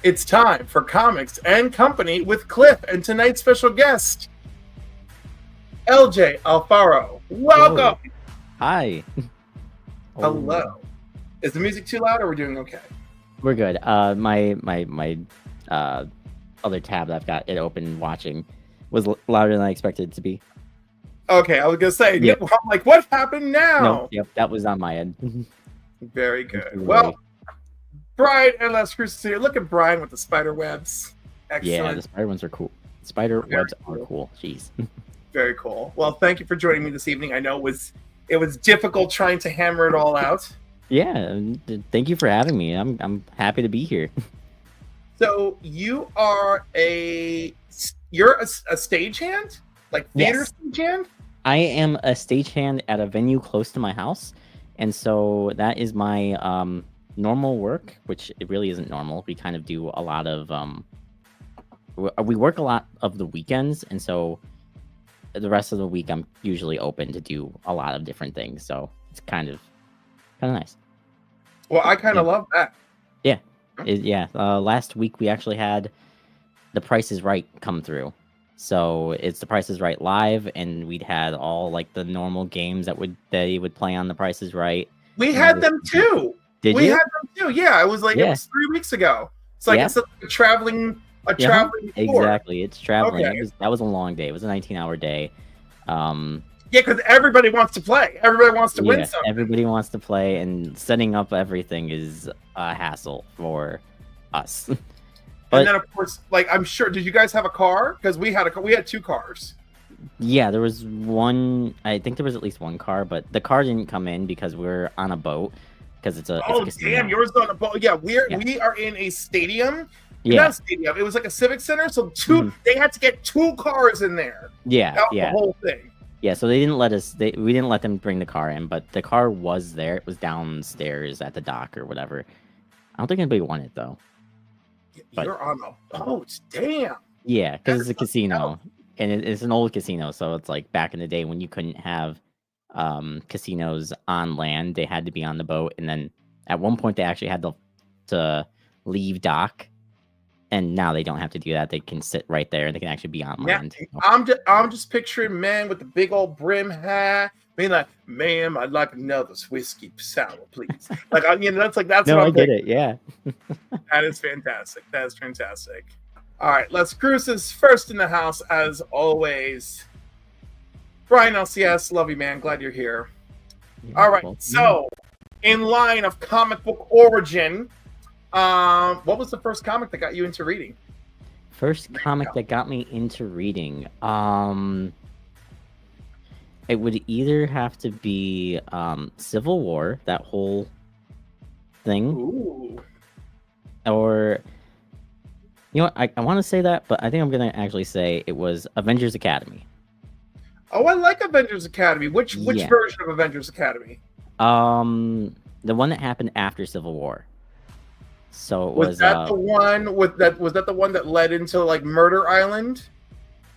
It's time for Comics and Company with Cliff and tonight's special guest, LJ Alfaro. Welcome. Hello. Hi. Hello. Is the music too loud or are we doing okay? We're good. My other tab that I've got it open watching was louder than I expected it to be. Okay, I was gonna say, Yep. I'm like, what happened now? No, yep, that was on my end. Very good. Well, Brian and Les Cruz is here. Look at Brian with the spider webs. Excellent. Yeah, the spider ones are cool. Spider webs are cool. Jeez. Very cool. Well, thank you for joining me this evening. I know it was difficult trying to hammer it all out. Yeah, thank you for having me. I'm happy to be here. So you are a stagehand, like theater stagehand. I am a stagehand at a venue close to my house, and so that is my normal work, which it really isn't normal. We kind of do a lot of we work a lot of the weekends, and so the rest of the week I'm usually open to do a lot of different things. So it's kind of nice. Well, I kind of love that. Yeah. Last week we actually had The Price is Right come through. So it's The Price is Right live, and we'd had all like the normal games that they would play on The Price is Right. We had them too. Did we you? had them too. Yeah, it was like it was 3 weeks ago. It's like it's a traveling tour. Exactly. It's traveling. Okay. That was a long day. It was a 19-hour day. Yeah, because everybody wants to play. Everybody wants to win something. Everybody wants to play, and setting up everything is a hassle for us. And then, of course, like I'm sure, did you guys have a car? Because we had 2 cars. Yeah, there was one. I think there was at least one car, but the car didn't come in because we're on a boat. Because it's a damn, yours is on a boat. Yeah, we are in a stadium. Yeah, not a stadium. It was like a civic center. So they had to get 2 cars in there. Yeah, that was the whole thing. Yeah, so they didn't let us. We didn't let them bring the car in, but the car was there. It was downstairs at the dock or whatever. I don't think anybody wanted it though. You're on a boat, damn. Yeah, because it's a casino, and it's an old casino, so it's like back in the day when you couldn't have casinos on land, they had to be on the boat, and then at one point they actually had to leave dock, and now they don't have to do that. They can sit right there, and they can actually be on land. I'm just picturing man with the big old brim hat, being like, "Ma'am, I'd like another whiskey sour, please." Like, that's what I'm I get it. Yeah, that is fantastic. That is fantastic. All right, Les Cruz is first in the house as always. Brian LCS, love you, man. Glad you're here. All right, so in line of comic book origin, what was the first comic that got you into reading? First comic that got me into reading, it would either have to be Civil War, that whole thing. Ooh. Or, you know what, I want to say that, but I think I'm going to actually say it was Avengers Academy. Oh, I like Avengers Academy. Which version of Avengers Academy? The one that happened after Civil War. So it was that the one with that? Was that the one that led into like Murder Island?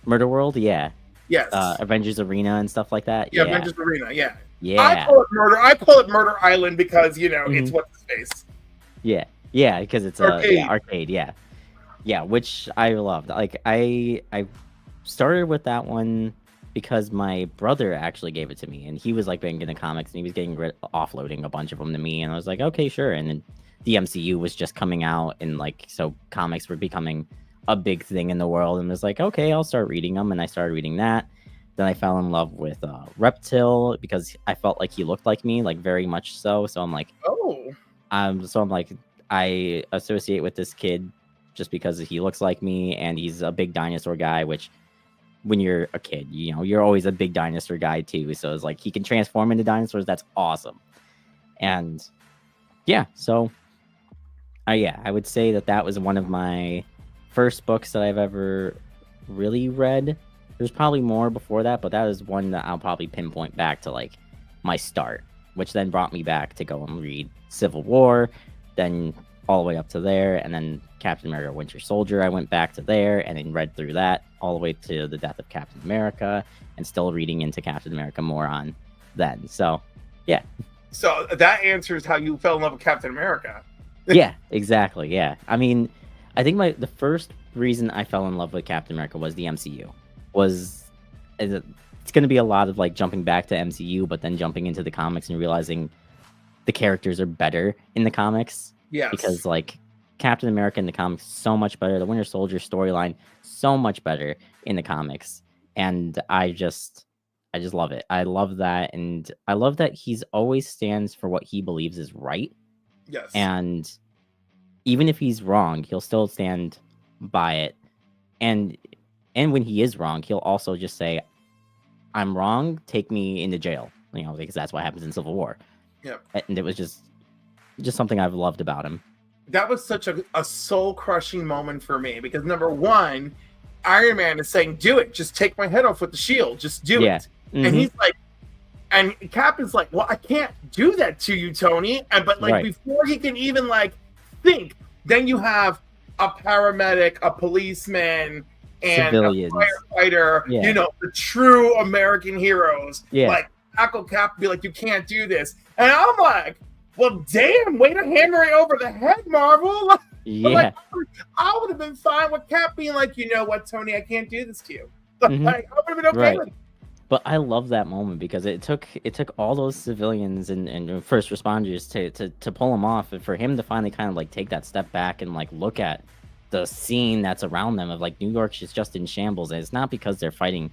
Murder World, yeah. Yes. Avengers Arena and stuff like that. Yeah, Avengers Arena, yeah. Yeah. I call it Murder Island because it's what's his face. Yeah, because it's arcade, yeah, which I loved. Like I started with that one because my brother actually gave it to me, and he was like big into comics, and he was offloading a bunch of them to me, and I was like, okay, sure. And then the MCU was just coming out, and like so comics were becoming a big thing in the world, and was like, okay, I'll start reading them, and I started reading that. Then I fell in love with Reptile because I felt like he looked like me, like very much so. So I'm like, I associate with this kid just because he looks like me, and he's a big dinosaur guy, which when you're a kid, you're always a big dinosaur guy too. So it's like he can transform into dinosaurs. That's awesome. And yeah, so I would say that was one of my first books that I've ever really read. There's probably more before that, but that is one that I'll probably pinpoint back to like my start, which then brought me back to go and read Civil War, then all the way up to there, and then Captain America Winter Soldier, I went back to there and then read through that all the way to the death of Captain America, and still reading into Captain America more on then. So yeah. So that answers how you fell in love with Captain America. Yeah, exactly. Yeah. I mean, I think the first reason I fell in love with Captain America was the MCU. It's going to be a lot of like jumping back to MCU, but then jumping into the comics and realizing the characters are better in the comics. Yes. Because like Captain America in the comics so much better. The Winter Soldier storyline so much better in the comics, and I just love it. I love that, and I love that he's always stands for what he believes is right. Yes. And even if he's wrong, he'll still stand by it. And when he is wrong, he'll also just say, "I'm wrong. Take me into jail." Because that's what happens in Civil War. Yeah. And it was just something I've loved about him. That was such a soul-crushing moment for me because number one, Iron Man is saying, "Do it. Just take my head off with the shield. Just do it." Mm-hmm. And he's like, and Cap is like, "Well, I can't do that to you, Tony." But like before he can even like think, then you have a paramedic, a policeman, and civilians, a firefighter. The true American heroes. Yeah. Like tackle Cap and be like, "You can't do this," and I'm like, well, damn, way to hammer it over the head, Marvel. Yeah. Like, I would have been fine with Cap being like, "You know what, Tony, I can't do this to you." Like, I would have been okay with it. But I love that moment because it took all those civilians and first responders to pull him off, and for him to finally kind of like take that step back and like look at the scene that's around them of like New York is just in shambles, and it's not because they're fighting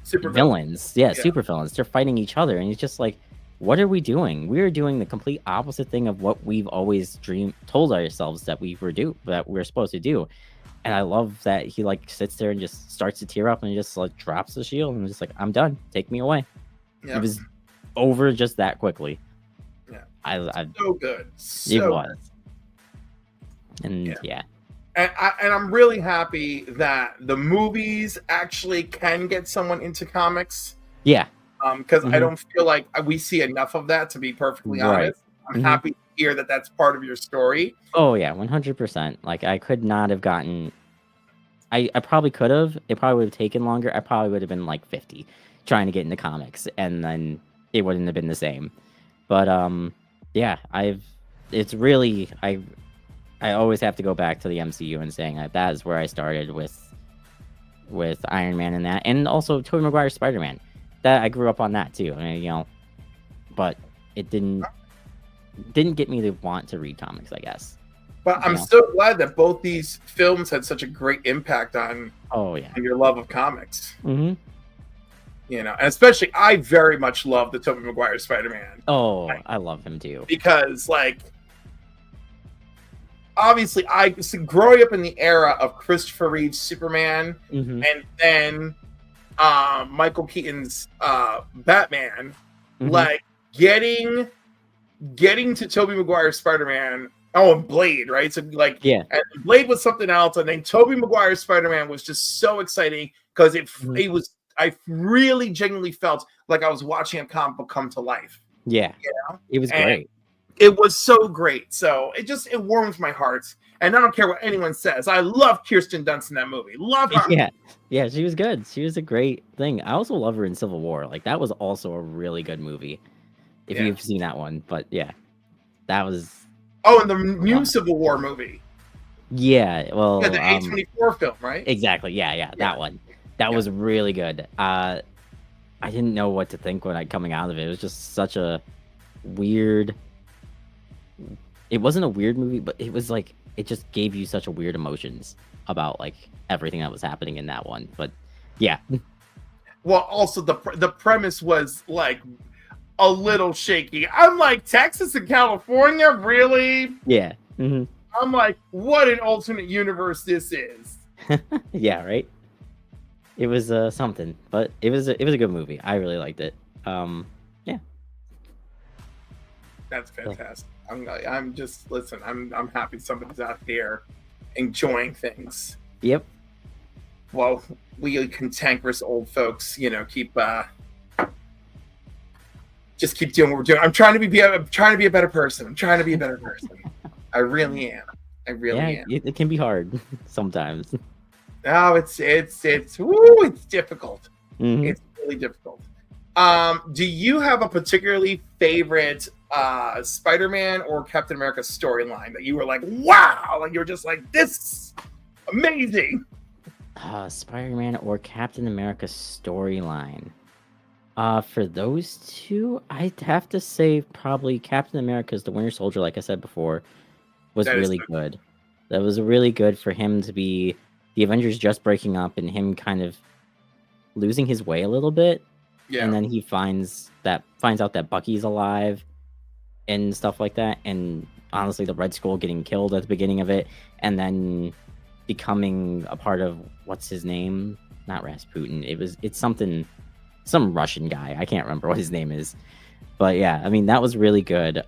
super villains. Yeah, super villains. They're fighting each other, and he's just like, what are we doing? We're doing the complete opposite thing of what we've always told ourselves that we're supposed to do. And I love that he like sits there and just starts to tear up and just like drops the shield and just like, "I'm done. Take me away." It was over just that quickly. Yeah, I so good. It was. And And I'm really happy that the movies actually can get someone into comics. Yeah. Because I don't feel like we see enough of that, to be perfectly honest. I'm happy to hear that that's part of your story. Oh yeah, 100%. Like I could not have gotten. I probably could have. It probably would have taken longer. I probably would have been like 50 trying to get into comics, and then it wouldn't have been the same. But yeah, it's really I always have to go back to the MCU and saying that is where I started with Iron Man and that, and also Tobey Maguire's Spider-Man. That I grew up on that too. I mean, but it didn't get me to want to read comics, I guess. But I'm so glad that both these films had such a great impact on your love of comics. Mm-hmm. And especially I very much love the Tobey Maguire Spider-Man. Oh, I love him too. Because like obviously growing up in the era of Christopher Reeve's Superman and then Michael Keaton's Batman, like getting to Tobey Maguire's Spider-Man. Oh, and Blade, right? So like, and Blade was something else, and then Tobey Maguire's Spider-Man was just so exciting because it was. I really genuinely felt like I was watching a comic book come to life. Yeah, it was great. It was so great. So it warms my heart. And I don't care what anyone says. I love Kirsten Dunst in that movie. Love her. Yeah, she was good. She was a great thing. I also love her in Civil War. Like that was also a really good movie. If you've seen that one, but that was. Oh, and the new Civil War movie. Yeah, well, the A24 film, right? Exactly. Yeah, that one. That was really good. I didn't know what to think when coming out of it. It was just such a weird. It wasn't a weird movie, but it was like it just gave you such a weird emotions about like everything that was happening in that one. But yeah. Well, also the premise was like a little shaky. I'm like, Texas and California, really? Yeah. Mm-hmm. I'm like, what an alternate universe this is. Yeah, right. It was something, but it was a good movie. I really liked it. Yeah. That's fantastic. I'm just listen. I'm happy somebody's out here enjoying things. Yep. Well, we cantankerous old folks, keep just keep doing what we're doing. I'm trying to be a better person. I really am. Am. It can be hard sometimes. No, it's difficult. Mm-hmm. It's really difficult. Do you have a particularly favorite Spider-Man or Captain America storyline that you were like, wow, like you're just like, this amazing? Spider-Man or Captain America storyline. For those two, I'd have to say probably Captain America's The Winter Soldier, like I said before, was really good. That was really good for him to be the Avengers just breaking up and him kind of losing his way a little bit. Yeah. And then he finds out that Bucky's alive and stuff like that. And honestly, the Red Skull getting killed at the beginning of it, and then becoming a part of what's his name? Not Rasputin. It's some Russian guy. I can't remember what his name is. But yeah, I mean, that was really good.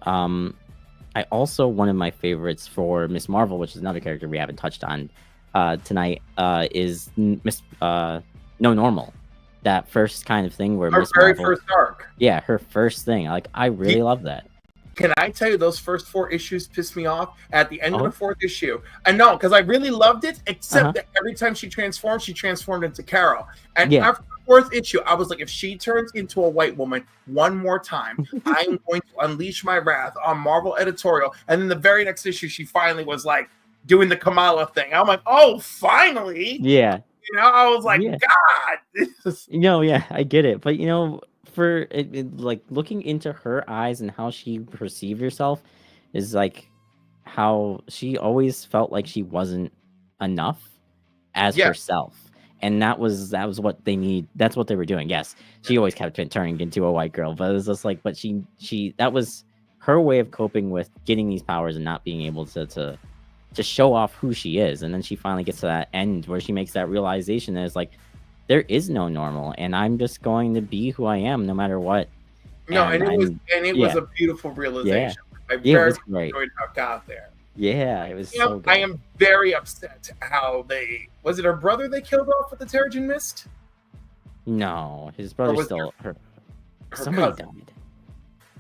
I also, one of my favorites for Miss Marvel, which is another character we haven't touched on tonight, is Miss No Normal. That first kind of thing where Miss Marvel, first arc. Yeah, her first thing. Like, I really love that. Can I tell you, those first 4 issues pissed me off at the end of the 4th issue? I know, because I really loved it, except that every time she transformed into Carol. And after the 4th issue, I was like, if she turns into a white woman one more time, I'm going to unleash my wrath on Marvel Editorial. And then the very next issue, she finally was like doing the Kamala thing. I'm like, oh, finally. Yeah. You know, I was like, God. Yeah, I get it. But, for like looking into her eyes and how she perceived herself is like how she always felt like she wasn't enough as herself, and that was what they need. That's what they were doing. Yes, she always kept turning into a white girl, but it was just like, but she that was her way of coping with getting these powers and not being able to show off who she is. And then she finally gets to that end where she makes that realization that it's like, there is no normal, and I'm just going to be who I am no matter what. No, and it was a beautiful realization. I very enjoyed how it got there. Yeah, it was so good. I am very upset how was it her brother they killed off with the Terrigen Mist? No, his brother still her somebody cousin.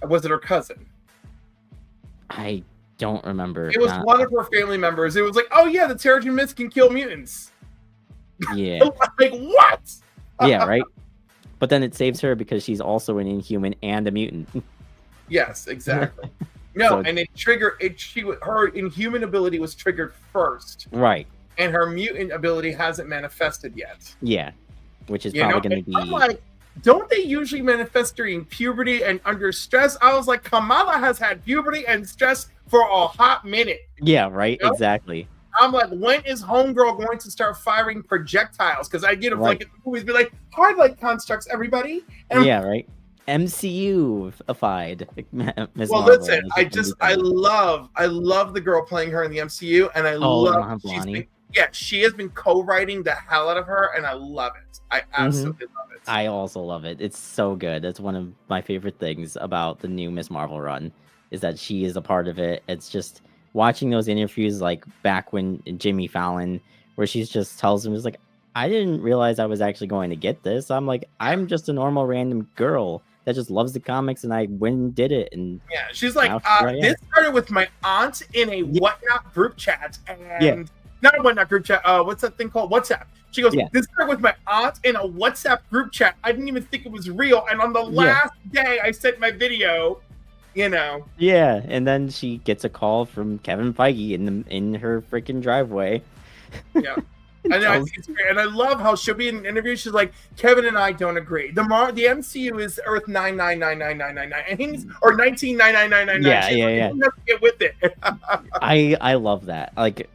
Died. Was it her cousin? I don't remember. It was one of her family members. It was like, oh yeah, the Terrigen Mist can kill mutants. Yeah. Like, what? Yeah, right. But then it saves her because she's also an Inhuman and a mutant. Yes, exactly. No, and it triggered it. Her Inhuman ability was triggered first, right? And her mutant ability hasn't manifested yet. Yeah, which is probably going to be. I'm like, don't they usually manifest during puberty and under stress? I was like, Kamala has had puberty and stress for a hot minute. Yeah, right. Exactly. I'm like, when is Homegirl going to start firing projectiles? Because I get it, like in the movies, be like, hard light constructs, everybody. And right. MCU-ified. Well, listen, I love the girl playing her in the MCU, and I love she has been co-writing the hell out of her, and I love it. I absolutely love it. I also love it. It's so good. That's one of my favorite things about the new Miss Marvel run, is that she is a part of it. It's just watching those interviews, like back when Jimmy Fallon, where she just tells him, "It's like, I didn't realize I was actually going to get this. I'm like, I'm just a normal random girl that just loves the comics, and I went and did it." And yeah, she's like, this started with my aunt in a whatnot group chat, and not a whatnot group chat. What's that thing called? WhatsApp. She goes, this started with my aunt in a WhatsApp group chat. I didn't even think it was real, and on the last day I sent my video. Yeah, and then she gets a call from Kevin Feige in her freaking driveway. Yeah, and I love how she'll be in an interview. She's like, Kevin and I don't agree. The MCU is Earth 9999999, and he's or 199999. Yeah. Get with it. I love that. Like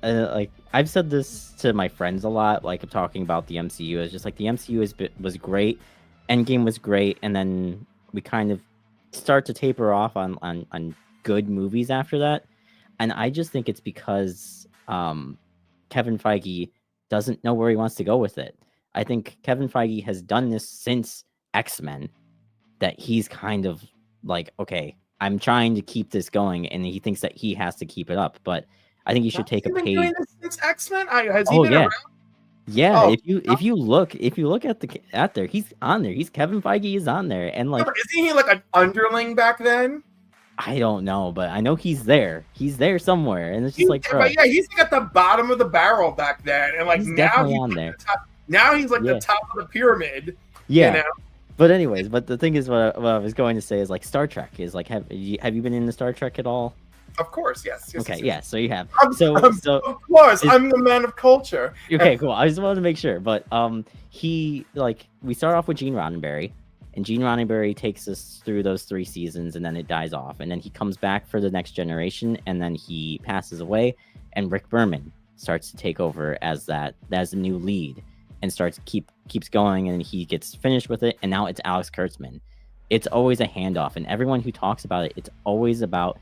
I've said this to my friends a lot. Like, I'm talking about the MCU. It's just like the MCU was great, Endgame was great, and then we kind of start to taper off on good movies after that. And I just think it's because Kevin Feige doesn't know where he wants to go with it. I think Kevin Feige has done this since X-Men, that he's kind of like, okay, I'm trying to keep this going, and he thinks that he has to keep it up. But I think he should take a page. Doing this since X-Men? Has he been around? Yeah, if you look at there, he's on there. Kevin Feige is on there, and like, isn't he like an underling back then? I don't know, but I know he's there. He's there somewhere, and it's just like, bro. Yeah, he's like at the bottom of the barrel back then, and like now he's on there. Now he's like the top of the pyramid. Yeah, But anyways, but the thing is, what I was going to say is like Star Trek is like, have you been into Star Trek at all? Of course, yes. Okay, Yes. yeah, so you have. Of course, I'm the man of culture. Okay, cool. I just wanted to make sure, but we start off with Gene Roddenberry, and Gene Roddenberry takes us through those 3 seasons, and then it dies off, and then he comes back for the next generation, and then he passes away, and Rick Berman starts to take over as the new lead, and keeps going, and he gets finished with it, and now it's Alex Kurtzman. It's always a handoff, and everyone who talks about it, it's always about,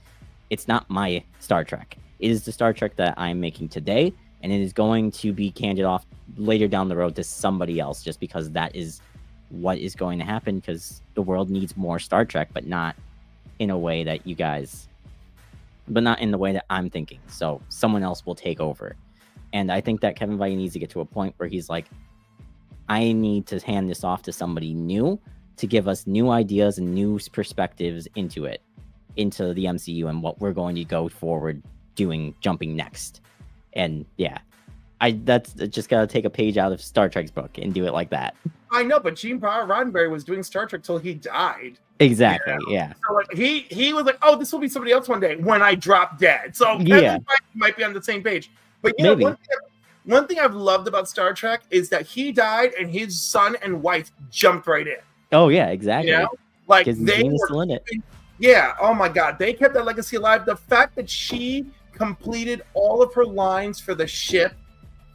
it's not my Star Trek. It is the Star Trek that I'm making today, and it is going to be handed off later down the road to somebody else, just because that is what is going to happen, because the world needs more Star Trek, but not in a way that not in the way that I'm thinking. So someone else will take over. And I think that Kevin Feige needs to get to a point where he's like, I need to hand this off to somebody new to give us new ideas and new perspectives into the MCU and what we're going to go forward jumping next. And yeah, that's just gotta take a page out of Star Trek's book and do it like that. I know, but Gene Roddenberry was doing Star Trek till he died. Exactly. Yeah. So like he was like, oh, this will be somebody else one day when I drop dead. So Kevin Feige might be on the same page. But you know, one thing I've loved about Star Trek is that he died and his son and wife jumped right in. Oh yeah, exactly. You know? Like they were still in it. Yeah. Oh my God, they kept that legacy alive. The fact that she completed all of her lines for the ship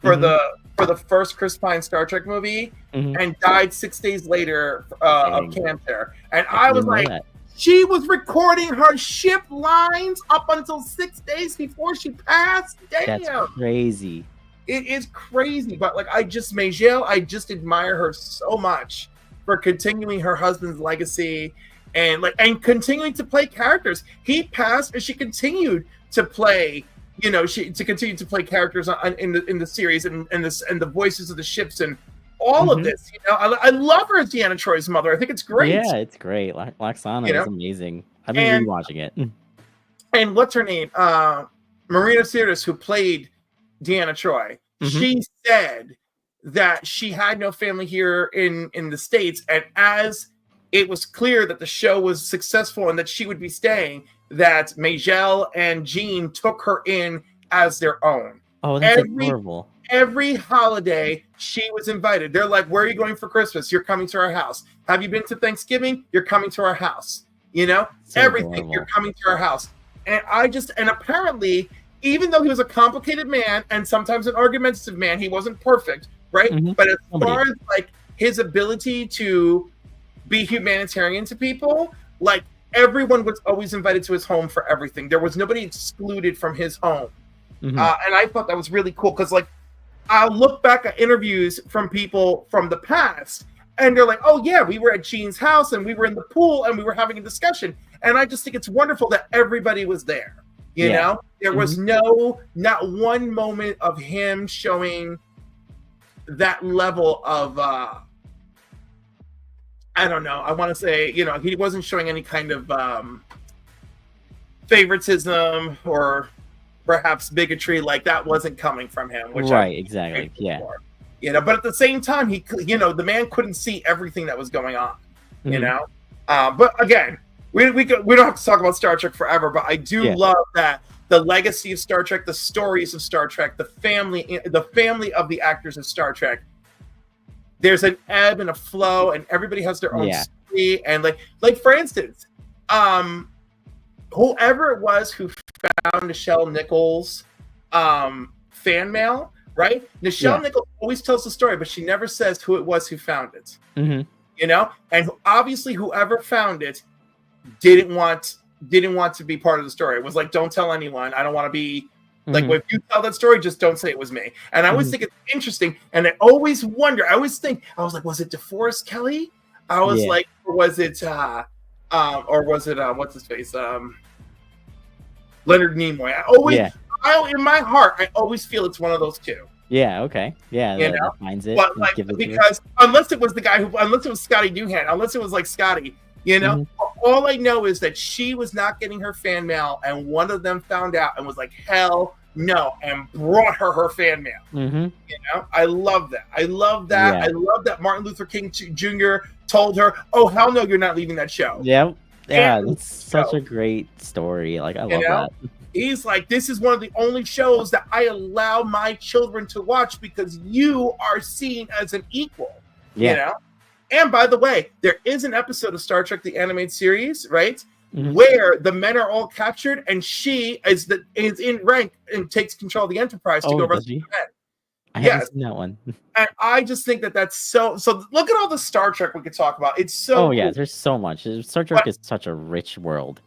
for the first Chris Pine Star Trek movie and died 6 days later of cancer, and I was like, she was recording her ship lines up until 6 days before she passed. Damn, that's crazy. It is crazy, but like I just admire her so much for continuing her husband's legacy and continuing to play characters. He passed and she continued to play, continue to play characters in the series and the voices of the ships and all of this. I love her as Deanna Troy's mother. I think it's great. Yeah, it's great. Laxana is amazing. I've been rewatching it. And what's her name? Marina Sirtis, who played Deanna Troy. She said that she had no family here in the States, and as it was clear that the show was successful and that she would be staying, that Majel and Gene took her in as their own. Oh, that's adorable. Every holiday she was invited. They're like, where are you going for Christmas? You're coming to our house. Have you been to Thanksgiving? You're coming to our house. So everything, adorable. You're coming to our house. And apparently, even though he was a complicated man and sometimes an argumentative man, he wasn't perfect, right? But as far as like his ability to be humanitarian to people, like everyone was always invited to his home for everything. There was nobody excluded from his home. And I thought that was really cool because like I'll look back at interviews from people from the past and they're like, oh yeah, we were at Gene's house and we were in the pool and we were having a discussion. And I just think it's wonderful that everybody was there. You know, there was not one moment of him showing that level of, I don't know. I want to say, he wasn't showing any kind of favoritism or perhaps bigotry. Like that wasn't coming from him. Which exactly. Yeah. But at the same time, the man couldn't see everything that was going on. But again, we don't have to talk about Star Trek forever. But I do love that the legacy of Star Trek, the stories of Star Trek, the family of the actors of Star Trek. There's an ebb and a flow, and everybody has their own story. And like for instance, whoever it was who found Nichelle Nichols' fan mail, right? Nichelle Nichols always tells the story, but she never says who it was who found it. And obviously, whoever found it didn't want to be part of the story. It was like, don't tell anyone. I don't want to be. Like, if you tell that story, just don't say it was me. And I always think it's interesting. And I always wonder, I was like, was it DeForest Kelley? I was like, or was it, what's his face? Leonard Nimoy. In my heart, I always feel it's one of those two. Yeah, okay. Yeah, that finds it. But like, because unless it was Scotty Doohan, unless it was like Scotty, all I know is that she was not getting her fan mail, and one of them found out and was like, hell no, and brought her fan mail. I love that. I love that. Yeah. I love that Martin Luther King Jr. told her, "Oh hell no, you're not leaving that show." Yeah, yeah, And that's such a great story. Like I love that. He's like, this is one of the only shows that I allow my children to watch because you are seen as an equal. Yeah. You know. And by the way, there is an episode of Star Trek: The Animated Series, right, Mhm. where the men are all captured, and she is in rank and takes control of the Enterprise to go rescue the men. I haven't seen that one. And I just think that that's so. Look at all the Star Trek we could talk about. It's so. Oh yeah, cool. there's so much. Star Trek is such a rich world.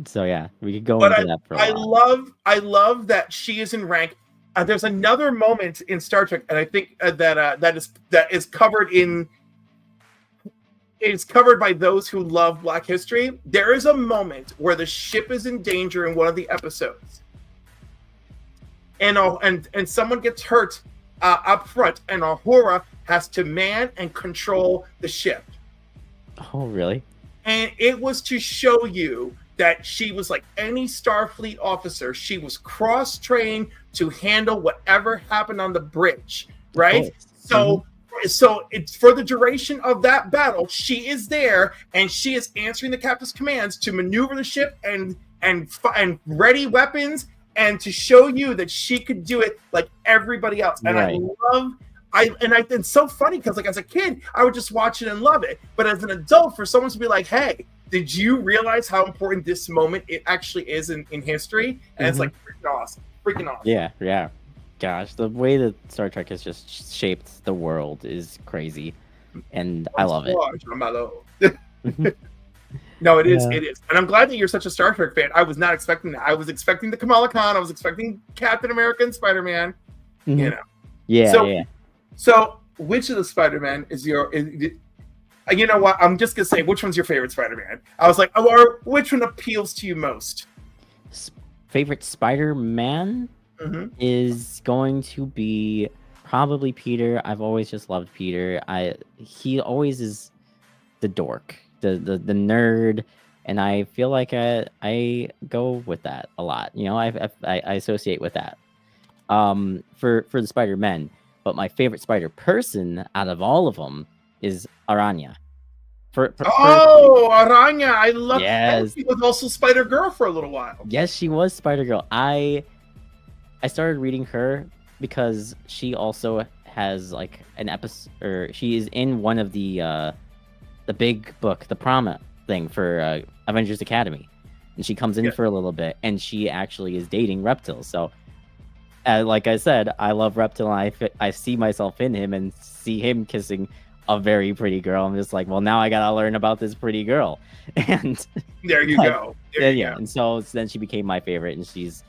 So yeah, we could go into that for a while. I love that she is in rank. There's another moment in Star Trek, and I think that is covered in. It's covered by those who love Black history. There is a moment where the ship is in danger in one of the episodes, and someone gets hurt up front, and Uhura has to man and control the ship. Oh really? And it was to show you that she was like any Starfleet officer. She was cross-trained to handle whatever happened on the bridge, right? So it's for the duration of that battle, she is there and she is answering the captain's commands to maneuver the ship and ready weapons and to show you that she could do it like everybody else. And it's so funny because like as a kid, I would just watch it and love it. But as an adult, for someone to be like, hey, did you realize how important this moment it actually is in history? And it's like freaking awesome. Yeah. Gosh, the way that Star Trek has just shaped the world is crazy, and I love it. No, it is, and I'm glad that you're such a Star Trek fan. I was not expecting that. I was expecting the Kamala Khan. I was expecting Captain America and Spider-Man. Mm-hmm. You know. Yeah. So, which of the Spider-Man is your? You know what? I'm just gonna say, which one's your favorite Spider-Man? I was like, or which one appeals to you most? Favorite Spider-Man is going to be probably Peter. I've always just loved Peter. He always is the dork, the nerd, and I feel like I go with that a lot. You know, I associate with that. For the Spider-Men, but my favorite Spider person out of all of them is Aranya. Aranya! I love. Yes. She was also Spider Girl for a little while. Yes, she was Spider Girl. I started reading her because she also has like an episode, or she is in one of the big book, the prom thing for Avengers Academy, and she comes in for a little bit, and she actually is dating Reptile. So, like I said, I love Reptile. And I see myself in him and see him kissing a very pretty girl. I'm just like, well, now I gotta learn about this pretty girl, and there you go. And so then she became my favorite, and she's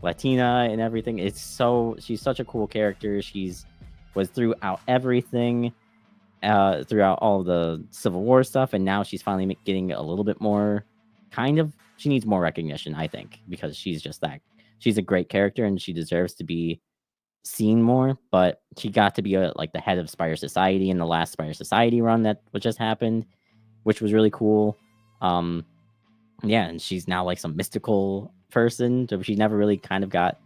Latina and everything. She's such a cool character. Was throughout everything, throughout all the Civil War stuff, and now she's finally getting a little bit more. She needs more recognition, I think, because she's just that. She's a great character, and she deserves to be seen more. But she got to be like the head of Spire Society in the last Spire Society run that just happened, which was really cool. And she's now like some mystical person. So she never really kind of got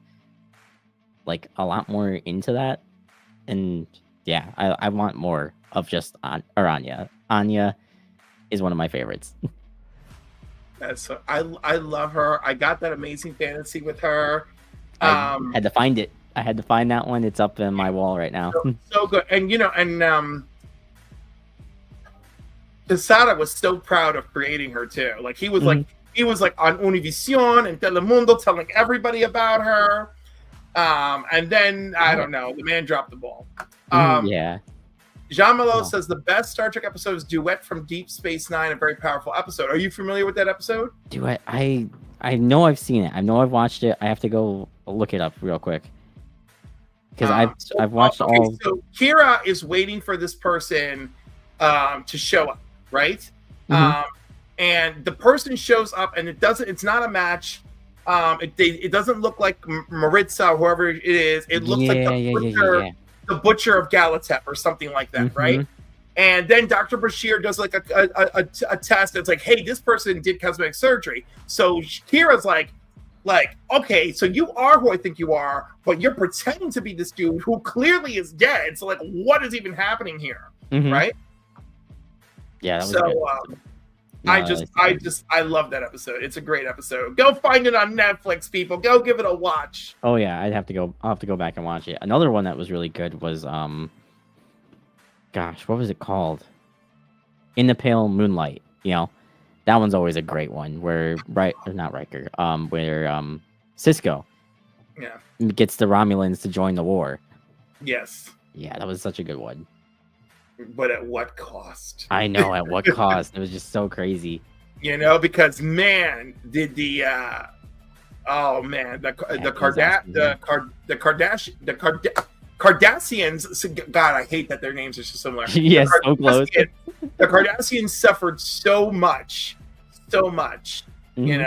like a lot more into that. And yeah, I want more of just Aranya. Anya is one of my favorites. I love her. I got that amazing fantasy with her. I had to find it. I had to find that one. It's up in my wall right now. So good. And Quesada was so proud of creating her too. Like he was like on Univision and Telemundo telling everybody about her. And then I don't know, the man dropped the ball. Jean Malo says the best Star Trek episode is Duet from Deep Space Nine, a very powerful episode. Are you familiar with that episode? Duet. I know I've seen it. I know I've watched it. I have to go look it up real quick. Because I've watched all. So Kira is waiting for this person to show up, right? And the person shows up, and it's not a match. It doesn't look like Maritza or whoever it is. It looks like the butcher of Galatep or something like that, right? And then Dr. Bashir does like a test that's like, hey, this person did cosmetic surgery. So Kira's like, okay, so you are who I think you are, but you're pretending to be this dude who clearly is dead. So like, what is even happening here, right? Yeah, that was So good. I love that episode. It's a great episode. Go find it on Netflix, people. Go give it a watch. Oh yeah, I'll have to go back and watch it. Another one that was really good was gosh, what was it called? In the Pale Moonlight. That one's always a great one where Cisco gets the Romulans to join the war. Yes. Yeah, that was such a good one. But at what cost? I know, at what cost? It was just so crazy. Because man, did the Cardassians. God, I hate that their names are so similar. Yes, so close. The Cardassians suffered so much. Mm-hmm.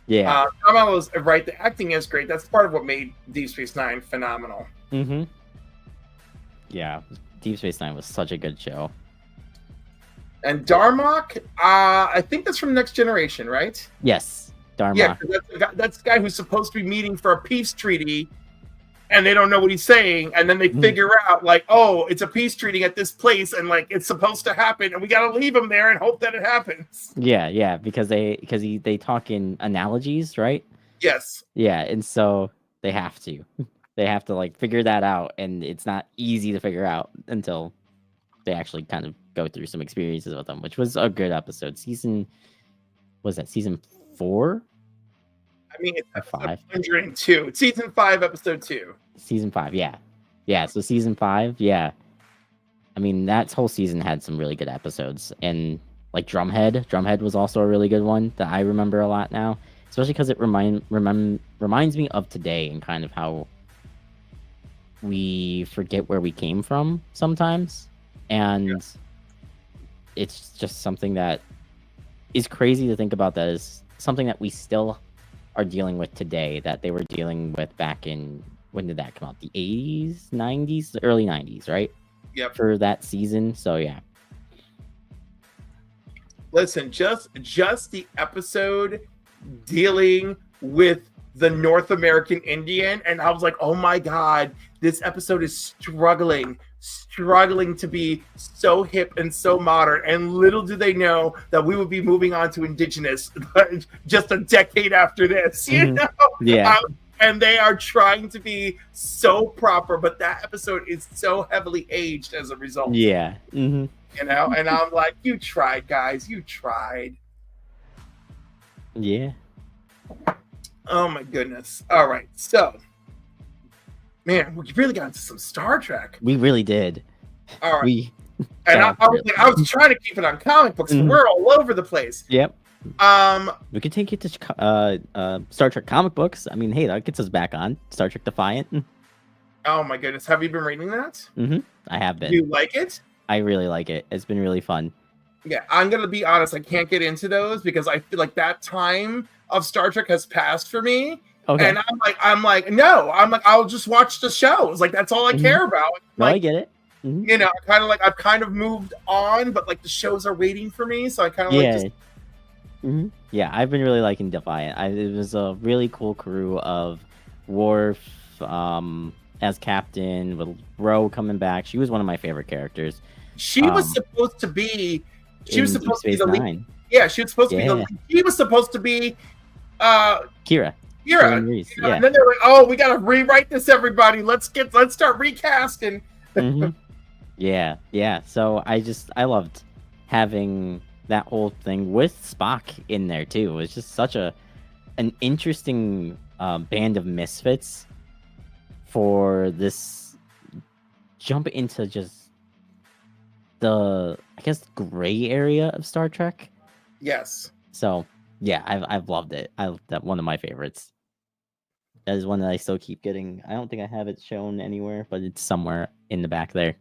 Yeah. Drama was right. The acting is great. That's part of what made Deep Space Nine phenomenal. Mm-hmm. Yeah, Deep Space Nine was such a good show. And Darmok, I think that's from Next Generation, right? Yes, Darmok. Yeah, that's the guy who's supposed to be meeting for a peace treaty, and they don't know what he's saying, and then they figure out, like, oh, it's a peace treaty at this place, and like it's supposed to happen, and we got to leave him there and hope that it happens. Yeah, because they talk in analogies, right? Yes. Yeah, and so they have to like figure that out, and it's not easy to figure out until they actually kind of go through some experiences with them, which was a good episode. Season 4? I mean, it's episode 102. It's season 5, episode 2. Season 5, yeah. So season 5, yeah. I mean, that whole season had some really good episodes, and like Drumhead was also a really good one that I remember a lot now, especially because it reminds me of today and kind of how we forget where we came from sometimes, and it's just something that is crazy to think about. That is something that we still are dealing with today that they were dealing with back in, when did that come out? The 80s, 90s, the early 90s, right? Yep. For that season. So yeah. Listen, just the episode dealing with the North American Indian, and I was like, oh my God, this episode is struggling to be so hip and so modern, and little do they know that we will be moving on to Indigenous just a decade after this, you know? Yeah. And they are trying to be so proper, but that episode is so heavily aged as a result. Yeah. Mm-hmm. You know, and I'm like, you tried, guys, you tried. Yeah. Oh my goodness. All right, so man, we really got into some Star Trek. We really did. All right. I was trying to keep it on comic books, but we're all over the place. Yep. We could take it to Star Trek comic books. I mean, hey, that gets us back on Star Trek Defiant. Oh my goodness, have you been reading that? Mm-hmm. I have been. Do you like it? I really like it. It's been really fun. Yeah, I'm gonna be honest. I can't get into those because I feel like that time of Star Trek has passed for me. Okay. And I'm like, I'll just watch the shows. Like, that's all I care about. No, like, I get it. Mm-hmm. You know, I've kind of moved on, but like the shows are waiting for me, so I kind of like just. Mm-hmm. Yeah, I've been really liking Defiant. It was a really cool crew of Worf as captain, with Ro coming back. She was one of my favorite characters. She was supposed to be. She was supposed to be the lead. Yeah, she was supposed to be the lead. She was supposed to be Kira. You know, and then they're like, "Oh, we gotta rewrite this, everybody. Let's start recasting." Mm-hmm. Yeah. So I loved having that whole thing with Spock in there too. It was just such an interesting band of misfits for this jump into just the, I guess, gray area of Star Trek. Yes. So yeah, I've loved it. That's one of my favorites. That is one that I still keep getting. I don't think I have it shown anywhere, but it's somewhere in the back there.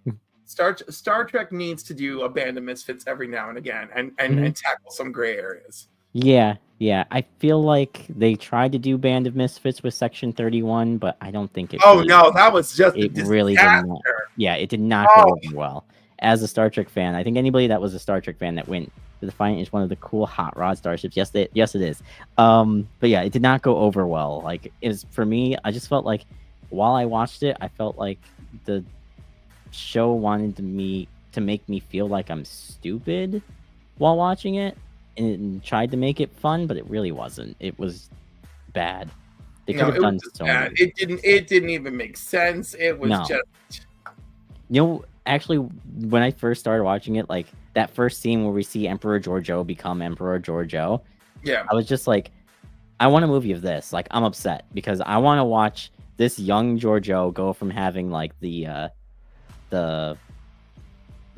Star Trek needs to do a band of misfits every now and again and tackle some gray areas. Yeah. I feel like they tried to do Band of Misfits with Section 31, but I don't think it. Oh no, that was just it really didn't. Yeah, it did not go over well. As a Star Trek fan, I think anybody that was a Star Trek fan that went to Defiant is one of the cool hot rod starships. Yes, it is. But yeah, it did not go over well. Like, it was, for me, I just felt like while I watched it, I felt like the show wanted me to make me feel like I'm stupid while watching it, and tried to make it fun, but it really wasn't. It was bad. They could have done so bad. much. It didn't even make sense. It was just. Actually, when I first started watching it, like that first scene where we see Emperor Giorgio become Emperor Giorgio, I was just like, I want a movie of this. Like, I'm upset because I want to watch this young Giorgio go from having like the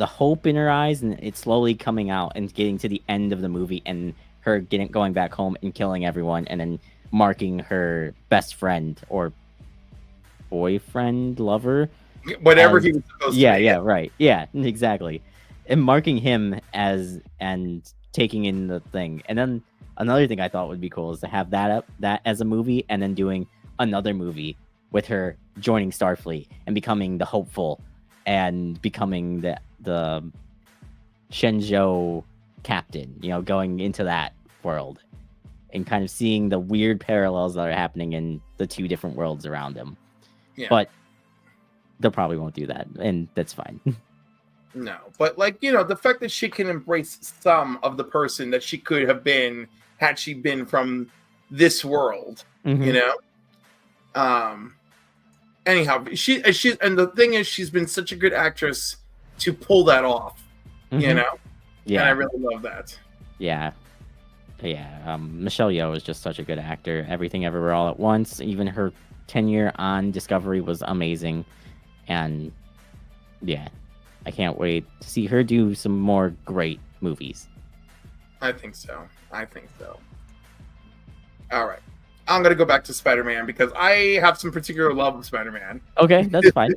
hope in her eyes, and it's slowly coming out and getting to the end of the movie, and her going back home and killing everyone, and then marking her best friend or boyfriend, lover, whatever he was supposed to be. Yeah, right. Yeah, exactly. And marking him as and taking in the thing. And then another thing I thought would be cool is to have that as a movie, and then doing another movie with her joining Starfleet and becoming the hopeful and becoming the Shenzhou captain, going into that world and kind of seeing the weird parallels that are happening in the two different worlds around him. Yeah. But they probably won't do that, and that's fine. No, but the fact that she can embrace some of the person that she could have been had she been from this world, anyhow, she and the thing is, she's been such a good actress to pull that off, Yeah, and I really love that. Yeah. Michelle Yeoh is just such a good actor. Everything Everywhere All at Once, even her tenure on Discovery was amazing. And yeah, I can't wait to see her do some more great movies. I think so. All right. I'm going to go back to Spider-Man because I have some particular love of Spider-Man. Okay, that's fine.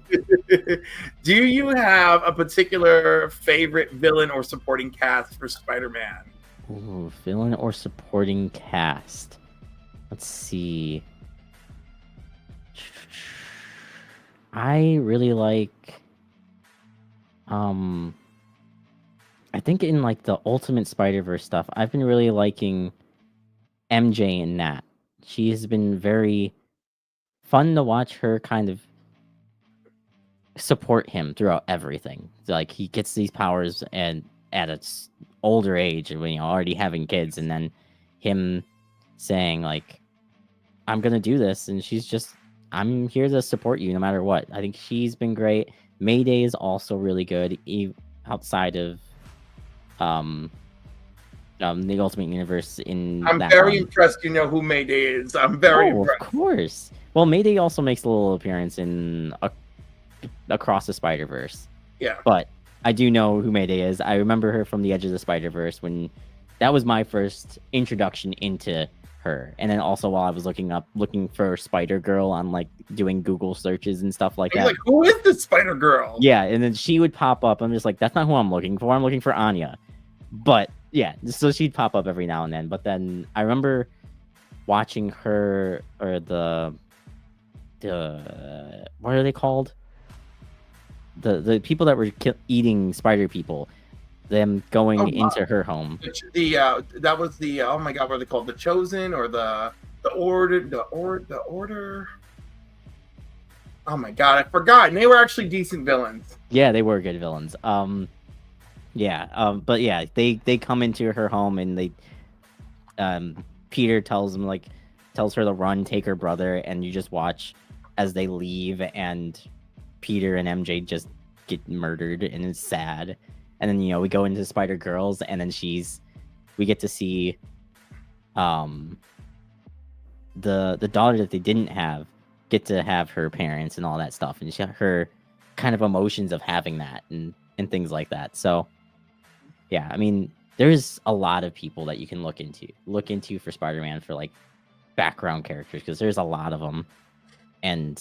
Do you have a particular favorite villain or supporting cast for Spider-Man? Ooh, villain or supporting cast. Let's see. I really like I think in like the Ultimate Spider-Verse stuff, I've been really liking MJ in that. She has been very fun to watch her kind of support him throughout everything. Like, he gets these powers and at an older age, when already having kids, and then him saying like, I'm gonna do this, and she's just, I'm here to support you no matter what. I think she's been great. Mayday is also really good, outside of the Ultimate Universe. I'm very impressed you know who Mayday is. I'm very impressed. Of course. Well, Mayday also makes a little appearance in Across the Spider-Verse. Yeah. But I do know who Mayday is. I remember her from the Edge of the Spider-Verse, when that was my first introduction into her. And then also while I was looking for Spider-Girl on like doing Google searches and stuff like that. Like, who is this Spider-Girl? Yeah, and then she would pop up. I'm just like, that's not who I'm looking for. I'm looking for Anya. But yeah, so she'd pop up every now and then. But then I remember watching her, or the what are they called? The people that were eating spider people, them going into her home. That was the oh my god, what are they called? The Chosen, or the Order? Oh my god, I forgot. And they were actually decent villains. Yeah, they were good villains. But yeah, they come into her home, and they Peter tells her to run, take her brother, and you just watch as they leave, and Peter and MJ just get murdered, and it's sad. And then we go into Spider-Girls, and then we get to see the daughter that they didn't have get to have her parents and all that stuff, and her kind of emotions of having that and things like that. So yeah, I mean, there's a lot of people that you can look into for Spider-Man for like background characters, because there's a lot of them. And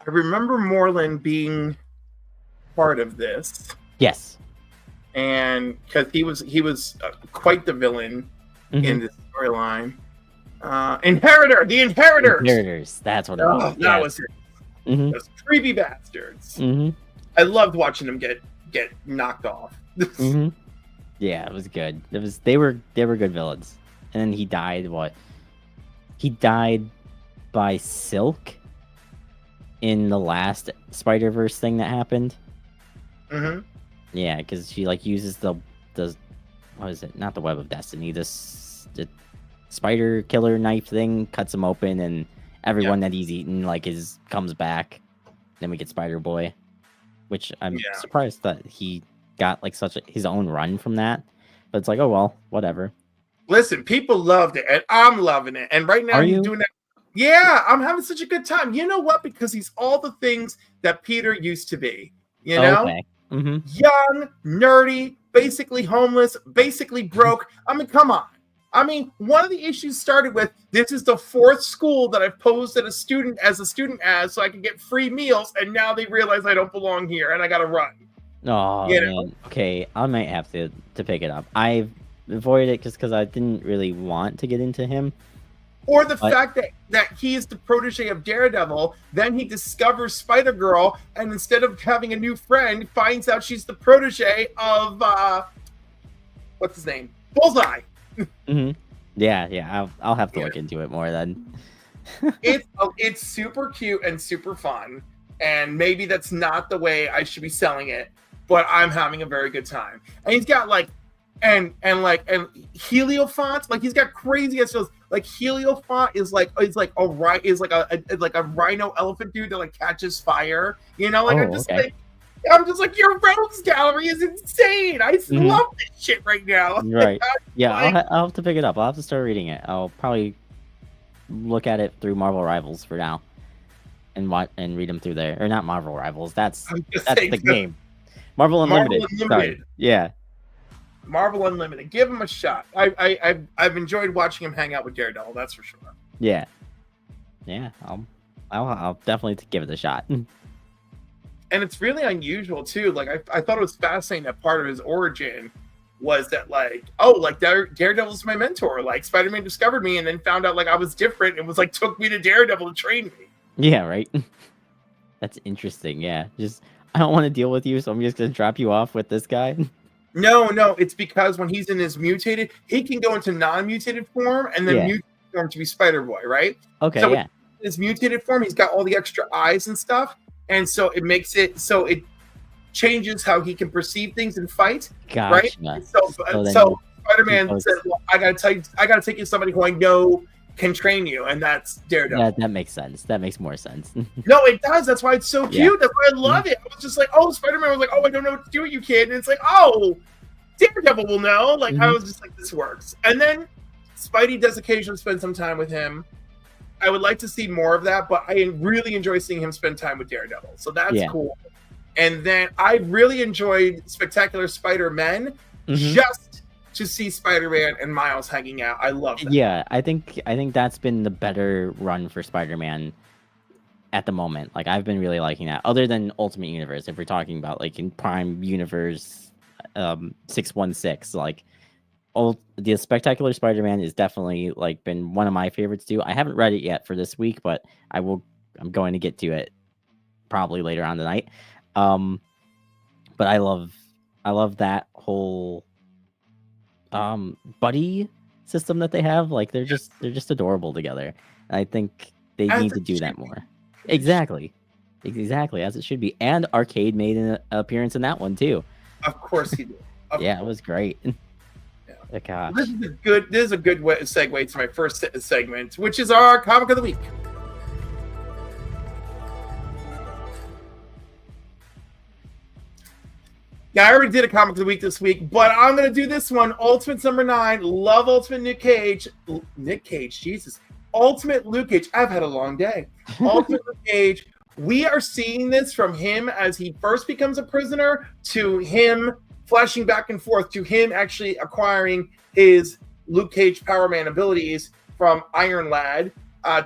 I remember Moreland being part of this. Yes. And because he was quite the villain in this storyline. The Inheritors. That's what it was. That was it. Mm-hmm. Those creepy bastards. Mm-hmm. I loved watching them get knocked off. Mm-hmm. Yeah, it was good. They were good villains. And then he died. He died by Silk in the last Spider-Verse thing that happened. Mm-hmm. Yeah, because she like uses the what is it? Not the web of destiny. The spider killer knife thing cuts him open, and everyone that he's eaten like comes back. Then we get Spider Boy, which I'm surprised that he got like his own run from that. But it's like, oh well, whatever. Listen, people loved it, and I'm loving it. And right now he's doing that. Yeah, I'm having such a good time. You know what? Because he's all the things that Peter used to be. You know, young, nerdy, basically homeless, basically broke. I mean, come on. I mean, one of the issues started with this is the 4th school that I've posed as a student so I can get free meals, and now they realize I don't belong here and I gotta run. Oh man, okay, I might have to pick it up. I've avoided it just because I didn't really want to get into him. Or the fact that he is the protege of Daredevil, then he discovers Spider-Girl, and instead of having a new friend, finds out she's the protege of what's his name? Bullseye. Yeah. I'll have to look into it more then. It's super cute and super fun, and maybe that's not the way I should be selling it, but I'm having a very good time. And he's got like and Heliofont, like he's got crazy ass shows. Like Heliofont is like a rhino elephant dude that like catches fire. You know, like I'm just like your rogues gallery is insane. I love this shit right now. Right. Yeah, I'll have to pick it up. I'll have to start reading it. I'll probably look at it through Marvel Rivals for now, and read them through there. Or not Marvel Rivals. That's the game. Marvel Unlimited. Sorry. Yeah. Marvel Unlimited. Give him a shot. I've enjoyed watching him hang out with Daredevil. That's for sure. Yeah. Yeah. I'll definitely give it a shot. And it's really unusual too. Like I thought it was fascinating that part of his origin was that Daredevil's my mentor. Like Spider-Man discovered me and then found out like I was different and was like took me to Daredevil to train me. Yeah, right. That's interesting. Yeah. Just I don't want to deal with you, so I'm just gonna drop you off with this guy. No, it's because when he's in his mutated, he can go into non-mutated form and then mutated form to be Spider-Boy, right? Okay, so in his mutated form, he's got all the extra eyes and stuff. And so it makes it so it changes how he can perceive things and fight. Gotcha. Right? So Spider-Man said, well, I gotta take you to somebody who I know can train you, and that's Daredevil. Yeah, that makes sense. That makes more sense. No, it does. That's why it's so cute. That's why I love it. I was just like, oh, Spider-Man was like, oh, I don't know what to do with you, kid. And it's like, oh, Daredevil will know. Like, I was just like, this works. And then Spidey does occasionally spend some time with him. I would like to see more of that, but I really enjoy seeing him spend time with Daredevil. So that's cool. And then I really enjoyed Spectacular Spider-Man just to see Spider-Man and Miles hanging out. I love that. Yeah, I think that's been the better run for Spider-Man at the moment. Like I've been really liking that. Other than Ultimate Universe, if we're talking about like in Prime Universe 616, like the Spectacular Spider-Man is definitely like been one of my favorites too. I haven't read it yet for this week, but I'm going to get to it probably later on tonight. But I love that whole buddy system that they have. Like they're just adorable together. And I think they need to do that more. Exactly as it should be. And Arcade made an appearance in that one too. Of course he did. It was great. Gosh. This is a good segue to my first segment, which is our comic of the week. Yeah, I already did a comic of the week this week, but I'm going to do this one. Ultimates #9. Love Ultimate Nick Cage. Jesus. Ultimate Luke Cage. I've had a long day. Ultimate Luke Cage. We are seeing this from him as he first becomes a prisoner to him flashing back and forth to him actually acquiring his Luke Cage Power Man abilities from Iron Lad,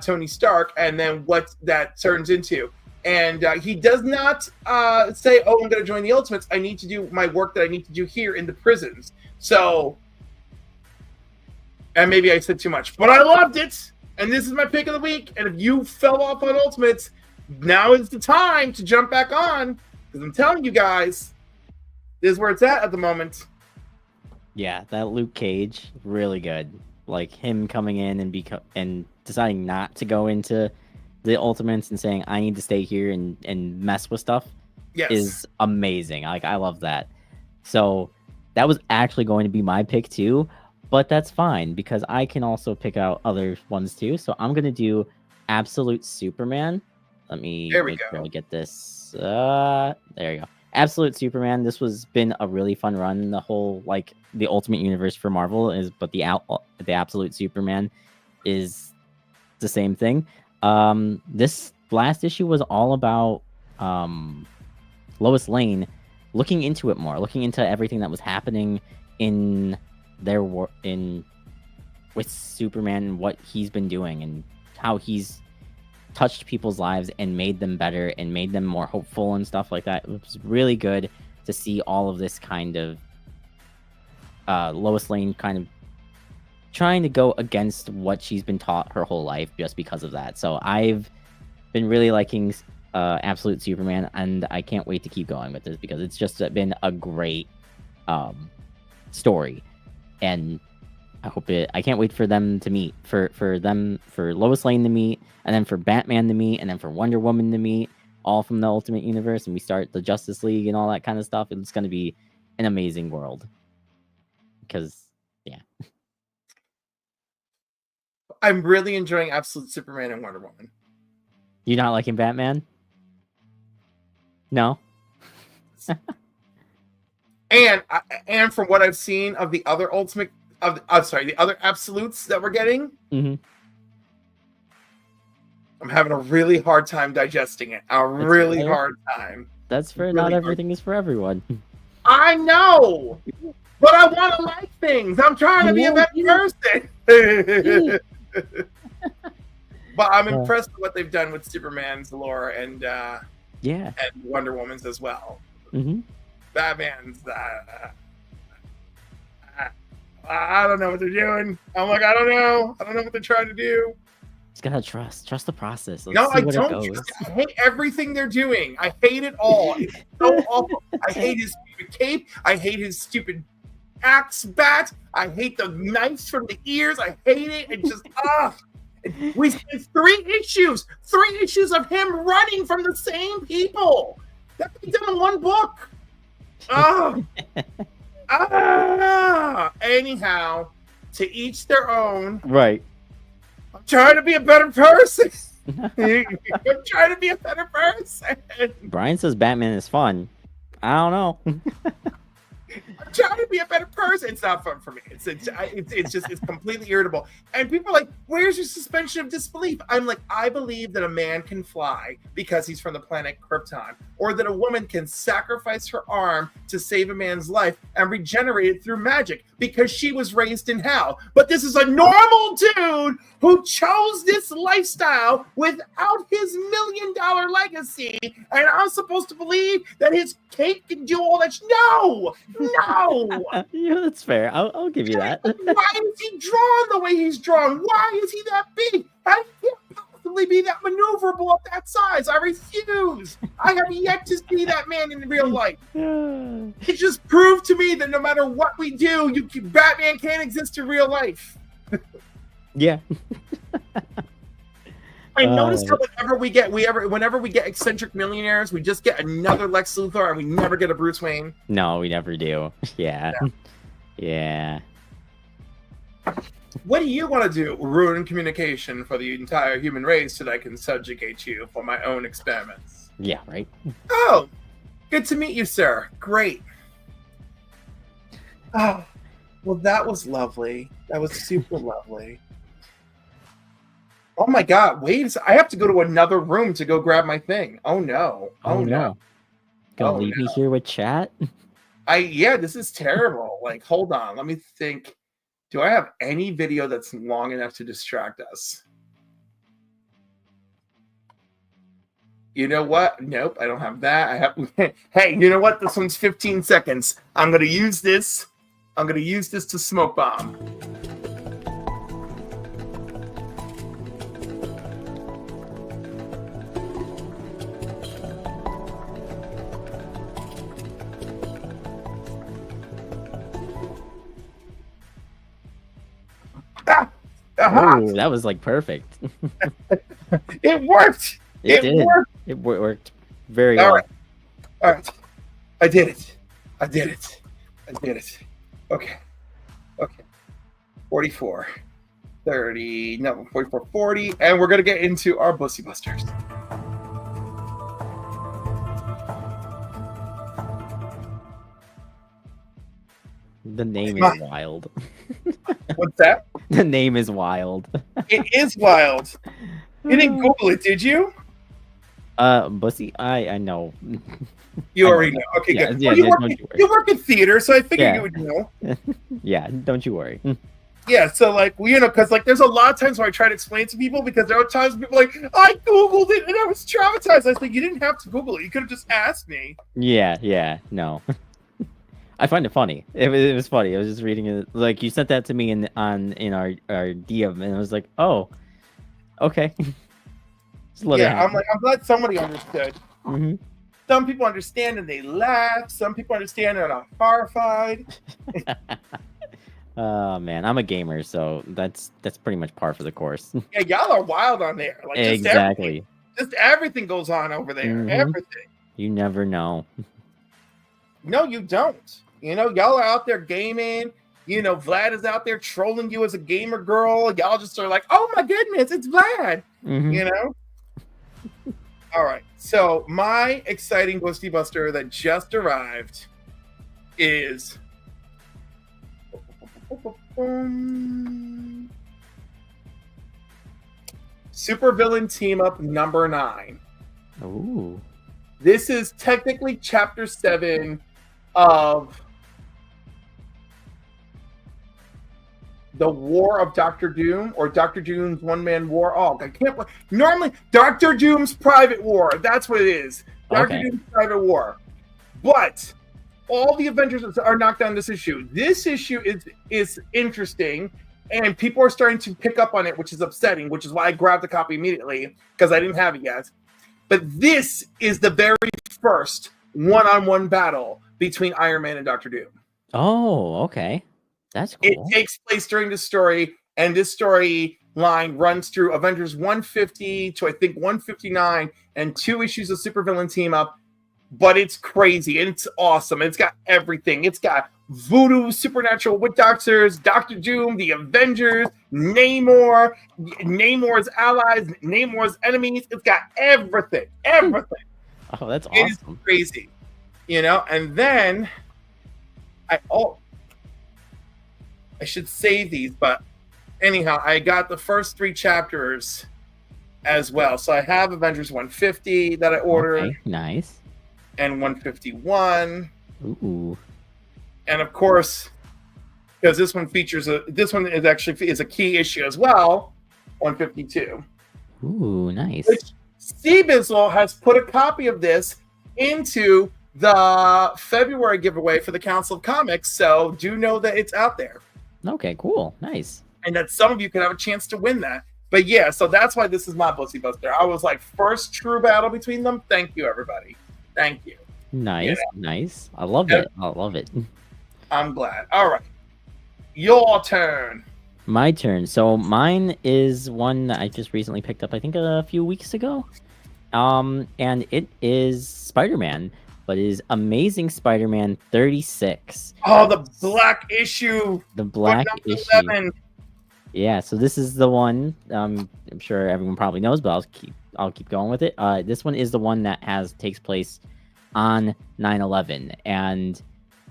Tony Stark, and then what that turns into. And he does not say, oh, I'm going to join the Ultimates. I need to do my work that I need to do here in the prisons. So, and maybe I said too much, but I loved it. And this is my pick of the week. And if you fell off on Ultimates, now is the time to jump back on. Because I'm telling you guys, this is where it's at the moment. Yeah, that Luke Cage, really good. Like him coming in and deciding not to go into the Ultimates and saying, I need to stay here and mess with stuff is amazing. Like I love that. So that was actually going to be my pick too, but that's fine because I can also pick out other ones too. So I'm gonna do Absolute Superman. Let me make sure I get this. There you go. Absolute Superman. This was been a really fun run. The whole like the Ultimate Universe for Marvel is, but the Absolute Superman is the same thing. This last issue was all about Lois Lane looking into it more, looking into everything that was happening in their with Superman and what he's been doing and how he's touched people's lives and made them better and made them more hopeful and stuff like that. It was really good to see all of this kind of Lois Lane kind of trying to go against what she's been taught her whole life just because of that. So I've been really liking Absolute Superman, and I can't wait to keep going with this because it's just been a great story, and I can't wait for them to meet, for Lois Lane to meet, and then for Batman to meet, and then for Wonder Woman to meet, all from the Ultimate Universe, and we start the Justice League and all that kind of stuff. It's going to be an amazing world because I'm really enjoying Absolute Superman and Wonder Woman. You're not liking Batman? No. and from what I've seen of the other the other Absolutes that we're getting, I'm having a really hard time digesting it. Hard time. That's for not everything is for everyone. I know, but I want to like things. I'm trying to be a better person. But I'm impressed with what they've done with Superman's lore and Wonder Woman's as well. Batman's I don't know what they're doing. I'm like, I don't know what they're trying to do. Just gotta trust the process. No, I don't. I hate everything they're doing. I hate it all. It's so awful. I hate his stupid cape. I hate his stupid axe bat. I hate the knives from the ears. I hate it. It just we spent 3 issues of him running from the same people. That could be done in 1 book. Anyhow, to each their own. Right. I'm trying to be a better person. Brian says Batman is fun. I don't know. I'm trying to be a better person. It's not fun for me. It's completely irritable. And people are like, where's your suspension of disbelief? I'm like, I believe that a man can fly because he's from the planet Krypton, or that a woman can sacrifice her arm to save a man's life and regenerate it through magic because she was raised in hell. But this is a normal dude who chose this lifestyle without his $1 million legacy, and I'm supposed to believe that his cape can do all that? No! Yeah, that's fair. I'll give you that. Why is he drawn the way he's drawn? Why is he that big? I can't possibly be that maneuverable at that size. I refuse. I have yet to see that man in real life. It just proved to me that no matter what we do, Batman can't exist in real life. Yeah. I noticed how whenever we get eccentric millionaires, we just get another Lex Luthor and we never get a Bruce Wayne. No, we never do. Yeah. What do you want to do? Ruin communication for the entire human race so that I can subjugate you for my own experiments. Yeah, right. Oh, good to meet you, sir. Great. Oh, well, that was lovely. That was super lovely. Oh my God! Wait, I have to go to another room to go grab my thing. Oh no! Oh no! Gonna leave me here with chat? This is terrible. Like, hold on, let me think. Do I have any video that's long enough to distract us? You know what? Nope, I don't have that. I have. Hey, you know what? This one's 15 seconds. I'm gonna use this. I'm gonna use this to smoke bomb. Oh, that was like perfect. It worked. It did. It worked very well. All right. I did it. I did it. Okay. 44, 30, no, 44, 40, and we're gonna get into our BussyBusters. The name is wild. What's that? The name is wild. It is wild. You didn't Google it, did you? Bussy, I know. You already know. Okay, yeah, good. Yeah, well, you work in theater, so I figured you would know. Yeah, don't you worry. Yeah, so like, because like, there's a lot of times where I try to explain to people because there are times people are like, I Googled it and I was traumatized. I was like, you didn't have to Google it. You could have just asked me. Yeah, no. I find it funny. It was funny. I was just reading it. Like, you sent that to me in our DM, and I was like, oh, okay. I'm glad somebody understood. Mm-hmm. Some people understand and they laugh. Some people understand and are horrified. Oh man, I'm a gamer, so that's pretty much par for the course. Yeah, y'all are wild on there. Like, exactly. Just everything goes on over there. Mm-hmm. Everything. You never know. No, you don't. Y'all are out there gaming. Vlad is out there trolling you as a gamer girl. Y'all just are like, oh my goodness, it's Vlad. Mm-hmm. All right. So my exciting BussyBuster that just arrived is Supervillain Team Up number 9. Ooh. This is technically chapter 7 of the War of Dr. Doom, or Dr. Doom's one-man war. Oh, I can't. Normally, Dr. Doom's Private War. That's what it is. Dr. Doom's Private War. But all the Avengers are knocked down this issue. This issue is interesting, and people are starting to pick up on it, which is upsetting, which is why I grabbed the copy immediately, because I didn't have it yet. But this is the very first one-on-one battle between Iron Man and Dr. Doom. Oh, okay. That's cool. It takes place during the story, and this storyline runs through Avengers 150 to I think 159, and 2 issues of Supervillain Team Up. But it's crazy, and it's awesome. It's got everything. It's got voodoo, supernatural witch doctors, Dr. Doom, the Avengers, Namor, Namor's allies, Namor's enemies. It's got everything. Everything. Oh, that's awesome. It's crazy. And then I should save these, but anyhow, I got the first 3 chapters as well. So I have Avengers 150 that I ordered. Okay, nice. And 151. Ooh. And of course, because this one is a key issue as well, 152. Ooh, nice. Which Steve Bizzle has put a copy of this into the February giveaway for the Council of Comics, so do know that it's out there. Okay, cool. Nice. And that some of you could have a chance to win that. But yeah, so that's why this is my BussyBuster. I was like, first true battle between them. Thank you, everybody. Thank you. Nice, nice. I love it. I love it. I'm glad. All right. Your turn. My turn. So mine is one that I just recently picked up, I think a few weeks ago. And it is Spider-Man, but it is Amazing Spider-Man 36. Oh, the black issue. The black issue. 11. Yeah, so this is the one. I'm sure everyone probably knows, but I'll keep going with it. This one is the one that takes place on 9/11, and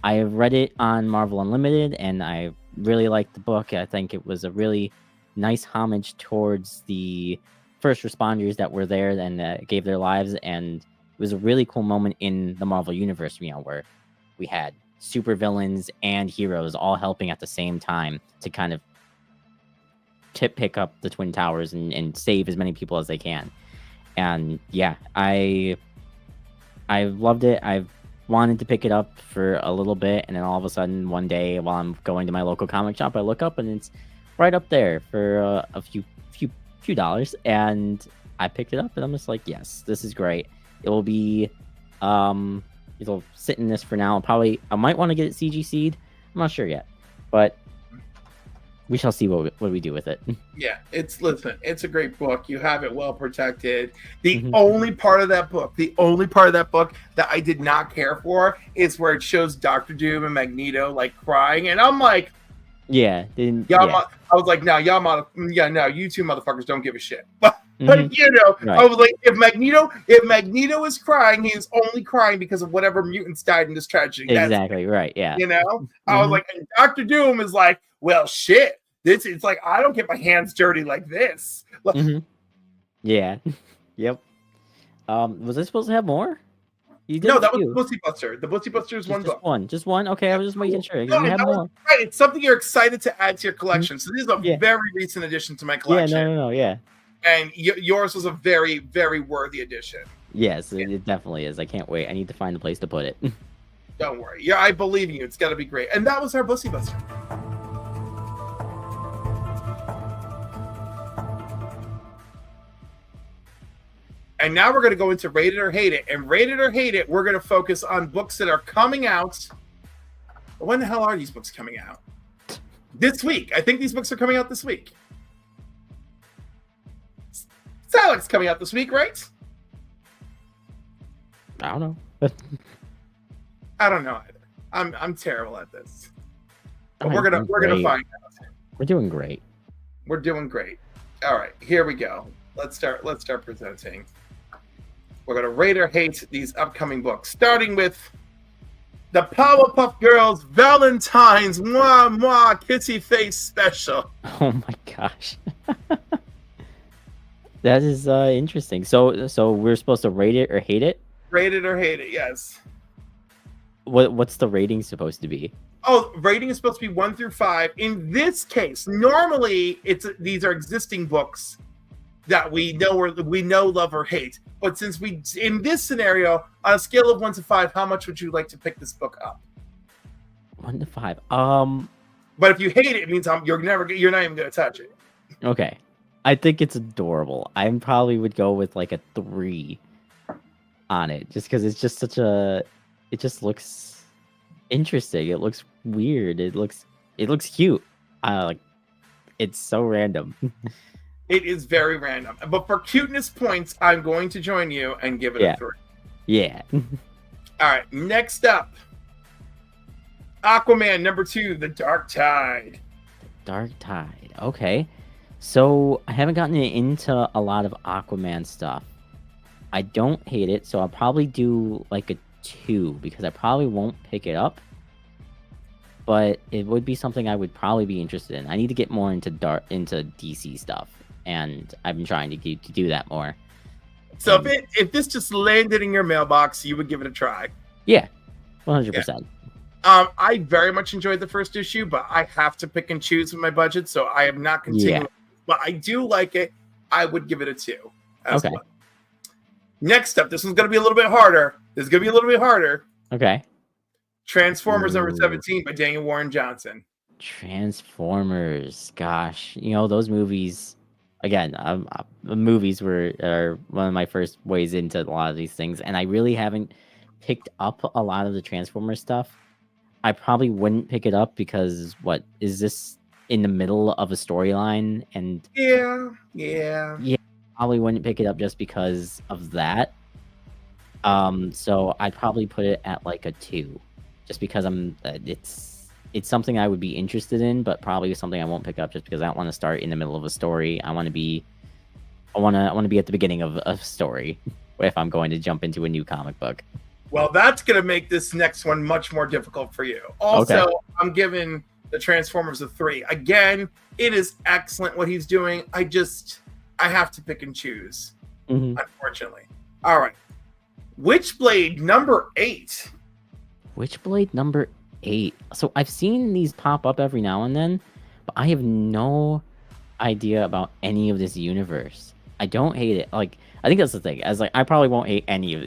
I have read it on Marvel Unlimited, and I really liked the book. I think it was a really nice homage towards the first responders that were there and gave their lives, and it was a really cool moment in the Marvel universe, where we had supervillains and heroes all helping at the same time to kind of pick up the Twin Towers and save as many people as they can. And yeah, I loved it. I've wanted to pick it up for a little bit, and then all of a sudden one day while I'm going to my local comic shop, I look up and it's right up there for a few dollars, and I picked it up and I'm just like, yes, this is great. It will be it'll sit in this for now. I might want to get it CGC'd. I'm not sure yet, but We shall see what we do with it. Yeah, it's a great book. You have it well protected. The Mhm. only part of that book that I did not care for is where it shows Doctor Doom and Magneto like crying, and I'm like, Yeah. I was like, no, you two motherfuckers don't give a shit. But Mhm. I Right. was like, if Magneto is crying, he is only crying because of whatever mutants died in this tragedy. Exactly. Right. Yeah. I was Mhm. like, and Doctor Doom is like, well, shit. It's like I don't get my hands dirty like this. Mhm. Yeah. Yep. Was I supposed to have more? You did No, a that was few. the BussyBuster. The BussyBuster is one Just book. one. Just one. Okay, I was just making sure because No, you that have was more. right. It's something you're excited to add to your Mhm. collection. So this is a Yeah. very recent addition to my Yeah. collection. No. Yeah. And yours was a very, very worthy addition. Yes, it definitely is. I can't wait. I need to find a place to put it. Don't worry. Yeah, I believe in you. It's got to be great. And that was our BussyBuster. And now we're going to go into Rate It or Hate It. And Rate It or Hate It, we're going to focus on books that are coming out. When the hell are these books coming out? This week. I think these books are coming out this week. Salak's coming out this week, right? I don't know. I don't know either. I'm terrible at this. But Alright, we're gonna find out. We're doing great. We're doing great. All right, here we go. Let's start presenting. We're gonna rate or hate these upcoming books, starting with the Powerpuff Girls Valentine's Mwah Mwah Kissy Face Special. Oh my gosh. That is interesting. So we're supposed to rate it or hate it? Rate it or hate it, yes. What's the rating supposed to be? Oh, rating is supposed to be 1 through 5. In this case, normally these are existing books that we know, love, or hate. But since in this scenario, on a scale of 1 to 5, how much would you like to pick this book up? 1 to 5. But if you hate it, it means you're not even gonna touch it. Okay. I think it's adorable. I probably would go with like a 3 on it, just because it's just it just looks interesting. It looks weird. It looks cute. Like it's so random. It is very random. But for cuteness points, I'm going to join you and give it a 3. Yeah. All right. Next up, Aquaman #2, The Dark Tide. Dark Tide. Okay. So I haven't gotten into a lot of Aquaman stuff. I don't hate it, so I'll probably do like a 2 because I probably won't pick it up. But it would be something I would probably be interested in. I need to get more into DC stuff, and I've been trying to do that more. So if this just landed in your mailbox, you would give it a try. Yeah, 100%. I very much enjoyed the first issue, but I have to pick and choose with my budget, so I am not continuing. Yeah. But I do like it. I would give it a 2. Okay. Well. Next up, this one's going to be a little bit harder. Okay. Transformers #17 by Daniel Warren Johnson. Transformers. Gosh, those movies. Again, movies are one of my first ways into a lot of these things, and I really haven't picked up a lot of the Transformers stuff. I probably wouldn't pick it up because what is this in the middle of a storyline? And yeah, probably wouldn't pick it up just because of that. So I'd probably put it at like a 2, just because it's something I would be interested in, but probably something I won't pick up just because I don't want to start in the middle of a story. I want to be at the beginning of a story if I'm going to jump into a new comic book. Well, that's going to make this next one much more difficult for you. Also, okay. I'm giving the Transformers a 3. Again, it is excellent what he's doing. I have to pick and choose, unfortunately. All right. Witchblade #8. Witchblade #8. So I've seen these pop up every now and then, but I have no idea about any of this universe. I don't hate it. Like, I think that's the thing. I probably won't hate any of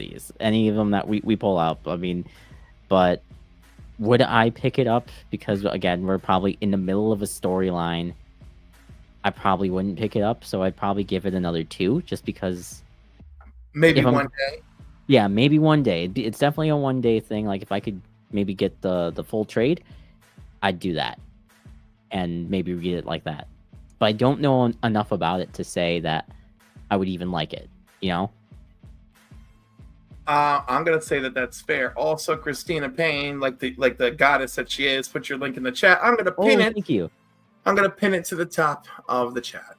them that we pull up. I mean, but would I pick it up? Because again, we're probably in the middle of a storyline. I probably wouldn't pick it up, so I'd probably give it another 2, just because. Maybe one day. Yeah, maybe one day. It's definitely a one day thing. Like if I could maybe get the full trade, I'd do that. and maybe read it like that. But I don't know enough about it to say that I would even like it, you know? I'm gonna say that that's fair. Also, Christina Payne, like the goddess that she is, put your link in the chat. I'm gonna pin it. Thank you. I'm gonna pin it to the top of the chat.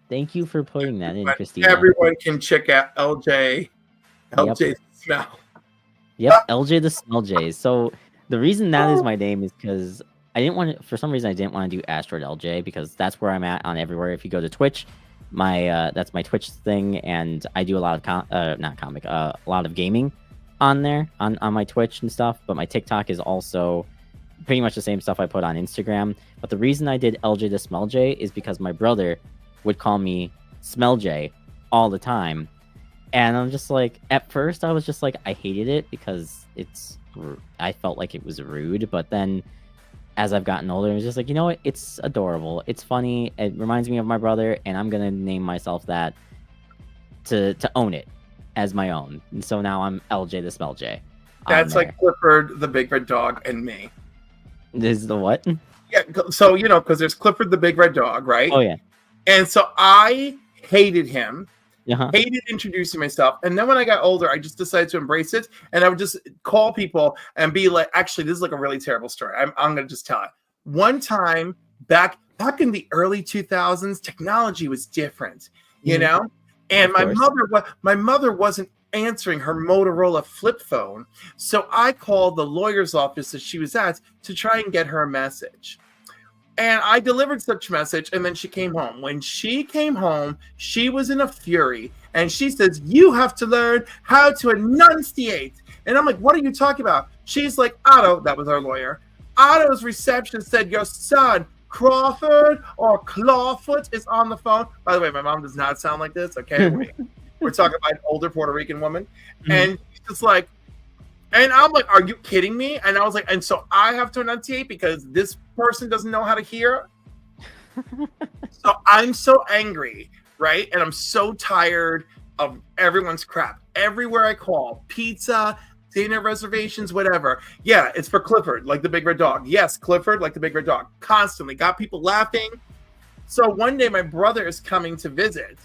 Thank you for putting that in, But Christina. everyone can check out LJ Smell. Yep, LJ the Smell J. So the reason that is my name is because I didn't want to, for some reason, I didn't want to do Asteroid LJ because that's where I'm at on everywhere. If you go to Twitch, that's my Twitch thing, and I do a lot of a lot of gaming on there on my Twitch and stuff. But my TikTok is also pretty much the same stuff I put on Instagram. But the reason I did LJ the Smell J is because my brother would call me Smell J all the time. And I'm just like, at first I was just like, I hated it because I felt like it was rude. But then as I've gotten older, I was just like, you know what? It's adorable. It's funny. It reminds me of my brother, and I'm going to name myself that to own it as my own. And so now I'm LJ the Smell J. That's like Clifford the Big Red Dog and me. This is the what? Yeah, so, because there's Clifford the Big Red Dog, right? Oh, yeah. And so I hated him. Uh-huh. Hated introducing myself. And then when I got older, I just decided to embrace it. And I would just call people and be like, actually, this is like a really terrible story. I'm going to just tell it. One time back in the early 2000s, technology was different, you know? And my mother wasn't answering her Motorola flip phone. So I called the lawyer's office that she was at to try and get her a message. And I delivered such message, and then she came home. When she came home, she was in a fury, and she says, "You have to learn how to enunciate." And I'm like, "What are you talking about?" She's like, "Otto," that was our lawyer. "Otto's reception said your son, Crawford or Clawfoot, is on the phone." By the way, my mom does not sound like this. Okay, we're talking about an older Puerto Rican woman, and she's just like. And I'm like, "Are you kidding me?" And I was like, and so I have to enunciate because this person doesn't know how to hear. So I'm so angry, right? And I'm so tired of everyone's crap. Everywhere I call, pizza, dinner reservations, whatever. Yeah, it's for Clifford, like the Big Red Dog. Yes, Clifford, like the Big Red Dog. Constantly got people laughing. So one day my brother is coming to visit.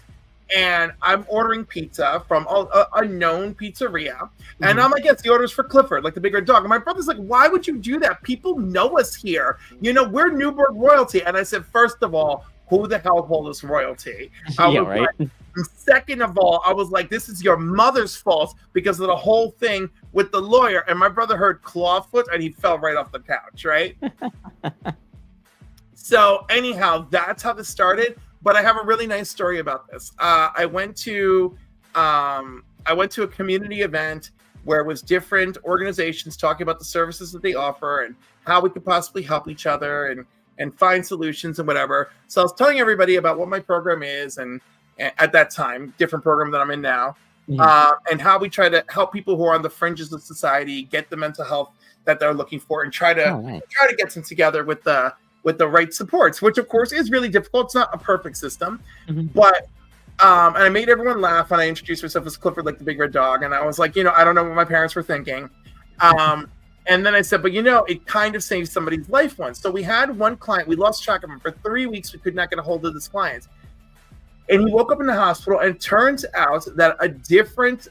And I'm ordering pizza from a known pizzeria. And I'm like, yes, the order's for Clifford, like the Big Red Dog. And my brother's like, "Why would you do that? People know us here. We're Newburgh royalty." And I said, first of all, who the hell called us royalty? Right. Second of all, I was like, this is your mother's fault because of the whole thing with the lawyer. And my brother heard Clawfoot and he fell right off the couch, right? So anyhow, that's how this started. But I have a really nice story about this. I went to a community event where it was different organizations talking about the services that they offer and how we could possibly help each other and find solutions and whatever. So I was telling everybody about what my program is and at that time, different program that I'm in now, and how we try to help people who are on the fringes of society get the mental health that they're looking for and try to get them together with the right supports, which of course is really difficult. It's not a perfect system, but and I made everyone laugh when I introduced myself as Clifford, like the Big Red Dog, and I was like, I don't know what my parents were thinking, and then I said, but it kind of saved somebody's life once. So we had one client, we lost track of him for 3 weeks. We could not get a hold of this client, and he woke up in the hospital, and it turns out that a different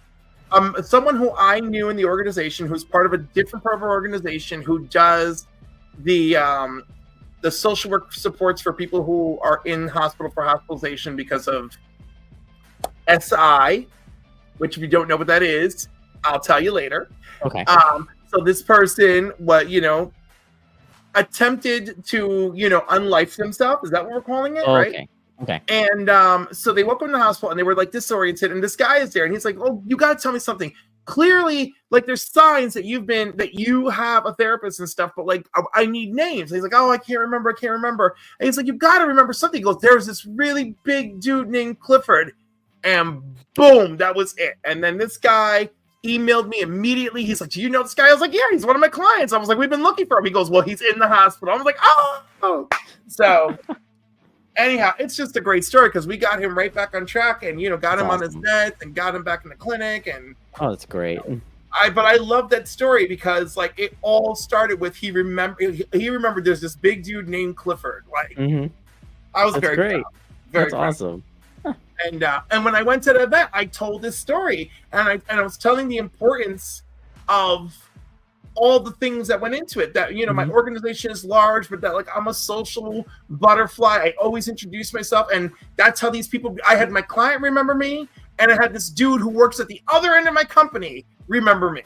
someone who I knew in the organization, who's part of a different part of our organization, who does the social work supports for people who are in hospital for hospitalization because of SI, which if you don't know what that is, I'll tell you later. Okay. So this person, attempted to, unlife themselves. Is that what we're calling it? Right? Okay. And so they woke up in the hospital and they were like disoriented, and this guy is there and he's like, "Oh, you got to tell me something. Clearly, like, there's signs that you have a therapist and stuff, but like, I need names." And he's like, "Oh, I can't remember. And he's like, "You got to remember something." He goes, "There's this really big dude named Clifford." And boom, that was it. And then this guy emailed me immediately. He's like, "Do you know this guy?" I was like, "Yeah, he's one of my clients." I was like, "We've been looking for him." He goes, "Well, he's in the hospital." I was like, "Oh." So anyhow, it's just a great story because we got him right back on track and, got him on his meds and got him back in the clinic. And oh, that's great. But I love that story because like it all started with he remembered there's this big dude named Clifford. Like I was That's very great. proud. Very That's proud. awesome. And when I went to the event, I told this story and I was telling the importance of all the things that went into it. That my organization is large, but that like I'm a social butterfly. I always introduce myself, and that's how these people. I had my client remember me, and I had this dude who works at the other end of my company remember me.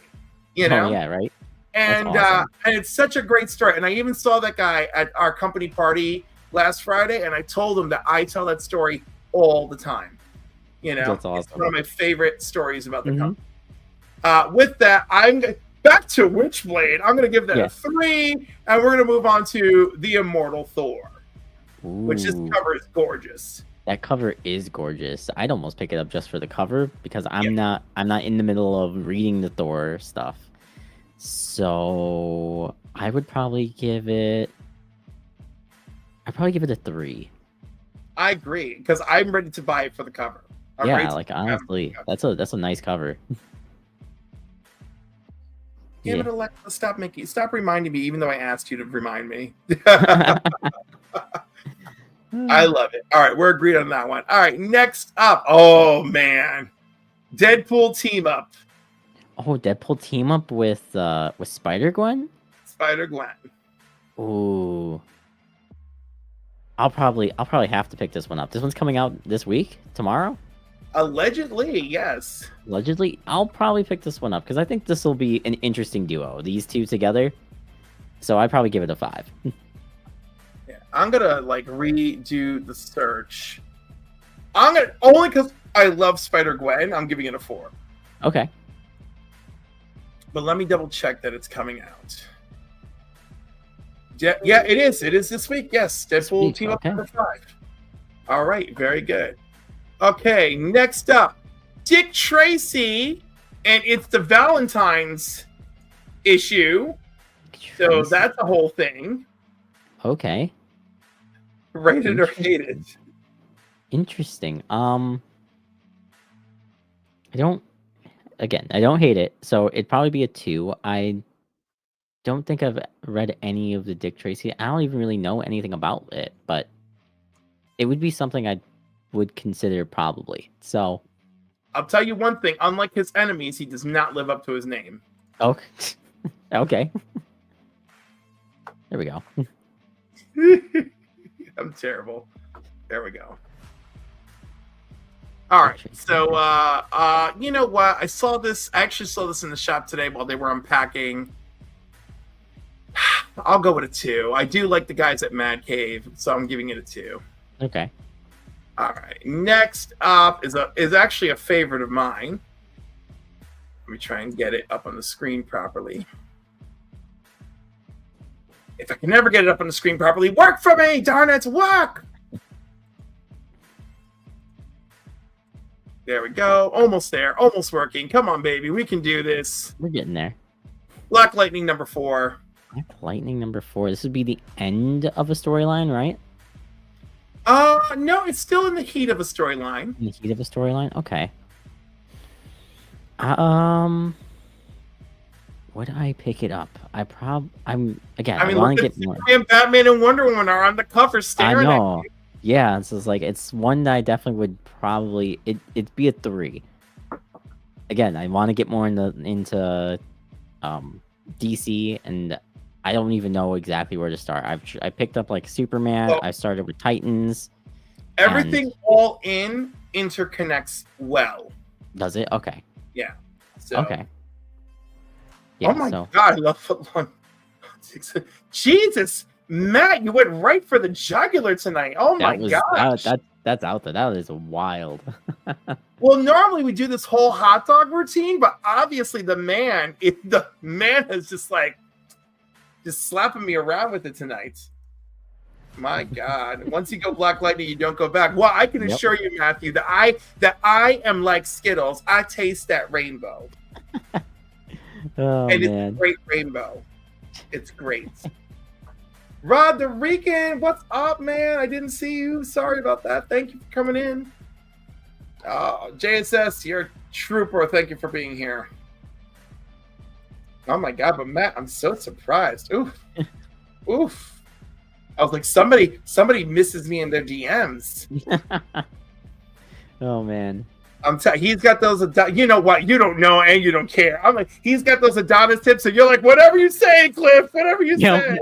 Oh yeah, right. And awesome. And it's such a great story. And I even saw that guy at our company party last Friday, and I told him that I tell that story all the time. That's awesome. It's one of my favorite stories about the company. With that, I'm back to Witchblade. I'm going to give that a 3, and we're going to move on to the Immortal Thor, which this cover is gorgeous. That cover is gorgeous. I'd almost pick it up just for the cover because I'm not in the middle of reading the Thor stuff. So I would probably give it. I'd probably give it a 3. I agree because I'm ready to buy it for the cover. Like honestly, that's a nice cover. Damn it, Alexa, stop reminding me, even though I asked you to remind me. I love it. All right, we're agreed on that one. All right, next up. Oh man, Deadpool team up. Oh, Deadpool team up with Spider-Gwen? Spider-Gwen. Ooh. I'll probably have to pick this one up. This one's coming out this week? Tomorrow? Allegedly, yes. Allegedly? I'll probably pick this one up because I think this will be an interesting duo. These two together. So I'd probably give it a 5. Yeah, I'm gonna like redo the search. Only because I love Spider-Gwen, I'm giving it a 4. Okay. But let me double check that it's coming out. Yeah, it is. It is this week. Yes, Deadpool team up number 5. All right, very good. Okay, next up, Dick Tracy, and it's the Valentine's issue. So that's a whole thing. Okay. Rated or hated? Interesting. I don't hate it, so it'd probably be a 2. I don't think I've read any of the Dick Tracy. I don't even really know anything about it, but it would be something I would consider probably. So I'll tell you one thing, unlike his enemies, he does not live up to his name. Okay. Okay. There we go. I'm terrible. There we go. All right. So you know what? I actually saw this in the shop today while they were unpacking. I'll go with a 2. I do like the guys at Mad Cave, so I'm giving it a 2. Okay. All right. Next up is actually a favorite of mine. Let me try and get it up on the screen properly. If I can never get it up on the screen properly, work for me, darn it, work! There we go. Almost there. Almost working. Come on, baby. We can do this. We're getting there. Black Lightning number 4. Black Lightning number 4. This would be the end of a storyline, right? No, it's still in the heat of a storyline. In the heat of a storyline? Okay. Would I pick it up? I want to get more. Batman and Wonder Woman are on the cover staring I know. at me. Yeah, so it's one that I definitely would probably it'd be a 3. Again, I want to get more into DC, and I don't even know exactly where to start. I picked up like Superman. I started with Titans. Everything all in interconnects well. Does it? Okay. Yeah. So. Okay. Yeah, oh my God, I love Footlong. Jesus, Matt, you went right for the jugular tonight. Oh my gosh. That's out there. That is wild. Well, normally we do this whole hot dog routine, but obviously the man is just slapping me around with it tonight. My God. Once you go Black Lightning, you don't go back. Well, I can assure you, Matthew, that I am like Skittles. I taste that rainbow. Oh, and man. It's a great rainbow. It's great. Rod the Rican, what's up, man? I didn't see you. Sorry about that. Thank you for coming in. JSS, you're a trooper. Thank you for being here. Oh my god, but Matt, I'm so surprised. Oof. Oof. I was like, somebody misses me in their DMs. Oh man. He's got those. You know what? You don't know and you don't care. I'm like, he's got those Adonis tips, and you're like, whatever you say, Cliff. Whatever you say.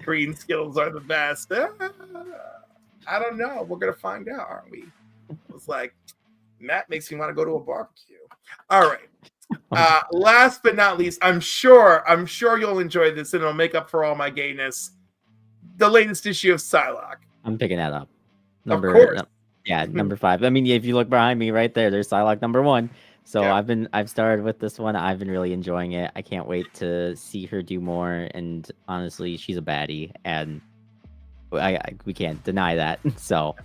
Green skills are the best. I don't know. We're gonna find out, aren't we? It's like Matt makes me want to go to a barbecue. All right. Last but not least, I'm sure you'll enjoy this, and it'll make up for all my gayness. The latest issue of Psylocke. I'm picking that up. Of course. Number 5. I mean, if you look behind me right there, there's Psylocke number 1. So yeah. I've started with this one. I've been really enjoying it. I can't wait to see her do more. And honestly, she's a baddie, and we can't deny that. So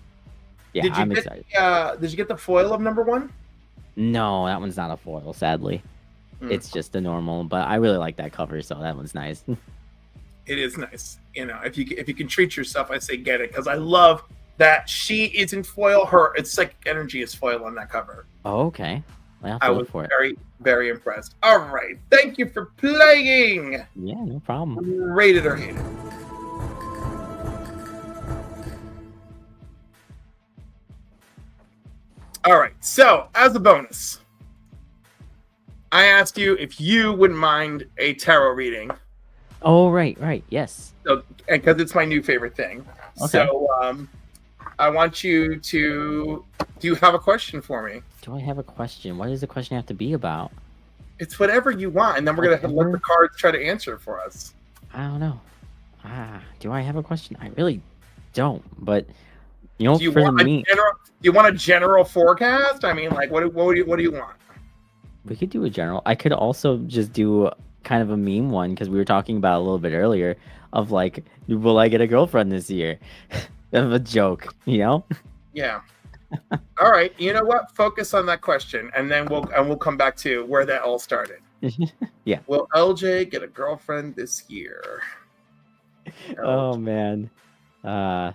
yeah, I'm excited. Did you get the foil of number 1? No, that one's not a foil, sadly. It's just a normal, but I really like that cover, so that one's nice. It is nice. You know, if you can treat yourself, I say get it, because I love that she isn't foil. It's psychic energy is foil on that cover. Oh, okay. I was very, very impressed. All right. Thank you for playing. Yeah, no problem. Rated or hated. All right. So, as a bonus, I asked you if you wouldn't mind a tarot reading. Oh, right. Yes. So, because it's my new favorite thing. Okay. So, I want you to. Do you have a question for me? Do I have a question? What does the question have to be about? It's whatever you want, and then we're gonna let the cards try to answer it for us. I don't know. Do I have a question? I really don't. But you know, do you want a general forecast? I mean, like, what do you want? We could do a general. I could also just do kind of a meme one, because we were talking about a little bit earlier of like, will I get a girlfriend this year? Of a joke, you know? Yeah. All right. You know what? Focus on that question, and then we'll come back to where that all started. Yeah. Will LJ get a girlfriend this year? Oh man. I'm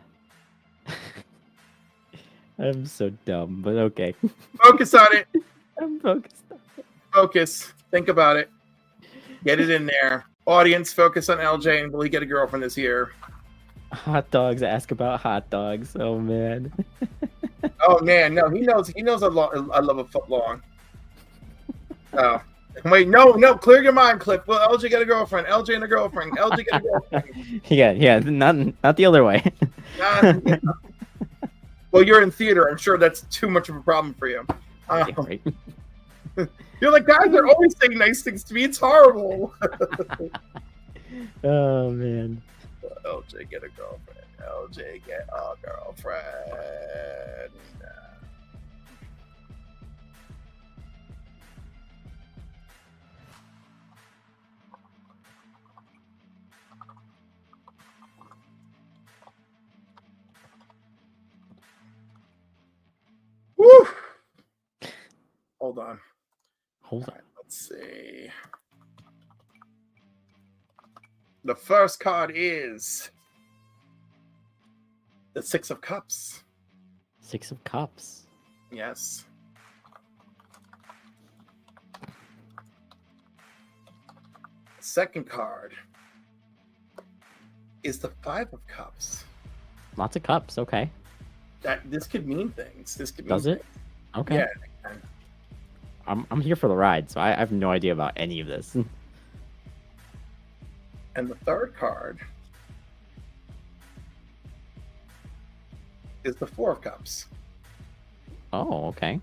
so dumb, but okay. Focus on it. I'm focused on it. Focus. Think about it. Get it in there. Audience, focus on LJ, and will he get a girlfriend this year? Hot dogs. Ask about hot dogs. Oh man. Oh man, no, he knows I love a foot long. Oh wait, no, clear your mind, Cliff. Well, LJ get a girlfriend. LJ and a girlfriend. LJ get a girlfriend. Yeah, not the other way. Well, you're in theater. I'm sure that's too much of a problem for you. Yeah, right. You're like, guys are always saying nice things to me. It's horrible. Oh man. LJ get a girlfriend. LJ get a girlfriend. Woo! Hold on. Hold on. Let's see. The first card is the 6 of Cups. 6 of Cups. Yes. The second card is the 5 of Cups. Lots of cups. Okay. This could mean things. Does it? Okay. Yeah. I'm here for the ride, so I have no idea about any of this. And the third card is the 4 of Cups. Oh, okay.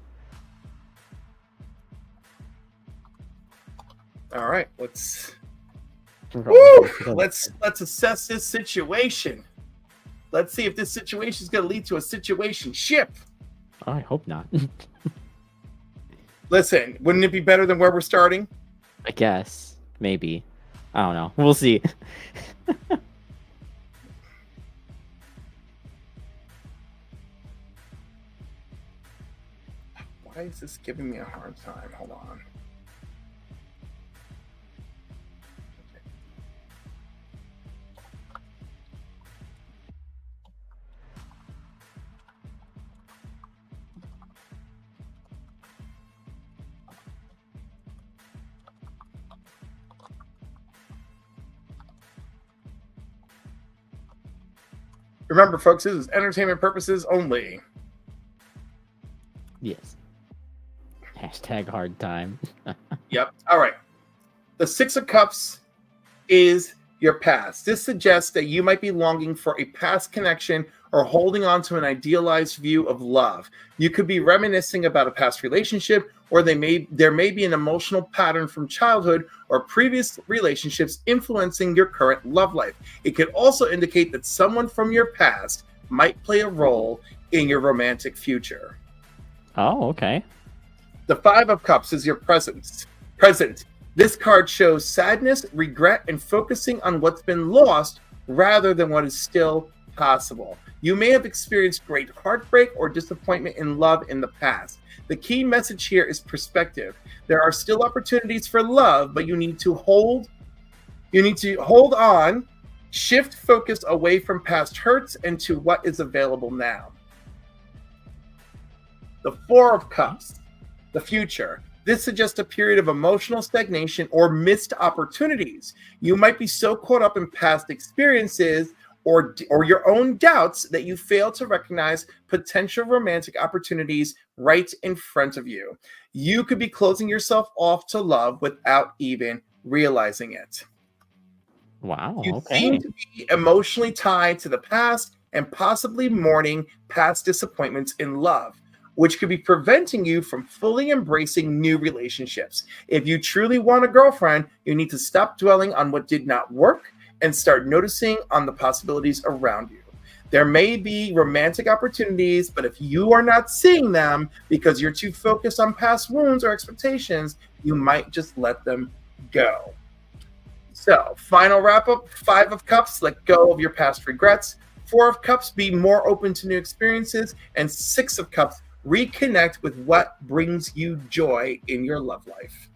All right, let's assess this situation. Let's see if this situation is going to lead to a situation ship. I hope not. Listen, wouldn't it be better than where we're starting? I guess. Maybe. I don't know. We'll see. Why is this giving me a hard time? Hold on. Remember, folks, this is entertainment purposes only. Yes. Hashtag hard time. Yep. All right. The Six of Cups is your past. This suggests that you might be longing for a past connection or holding on to an idealized view of love. You could be reminiscing about a past relationship, or there may be an emotional pattern from childhood or previous relationships influencing your current love life. It could also indicate that someone from your past might play a role in your romantic future. Oh, okay. The Five of Cups is your present. This card shows sadness, regret, and focusing on what's been lost rather than what is still possible. You may have experienced great heartbreak or disappointment in love in the past. The key message here is perspective. There are still opportunities for love, but you need to hold on, shift focus away from past hurts and to what is available now. The Four of Cups, the future. This suggests a period of emotional stagnation or missed opportunities. You might be so caught up in past experiences or your own doubts that you fail to recognize potential romantic opportunities right in front of you. You could be closing yourself off to love without even realizing it. Wow. You Okay. seem to be emotionally tied to the past and possibly mourning past disappointments in love, which could be preventing you from fully embracing new relationships. If you truly want a girlfriend, you need to stop dwelling on what did not work and start noticing on the possibilities around you. There may be romantic opportunities, but if you are not seeing them because you're too focused on past wounds or expectations, you might just let them go. So, final wrap up, Five of Cups, let go of your past regrets. Four of Cups, be more open to new experiences. And Six of Cups, reconnect with what brings you joy in your love life.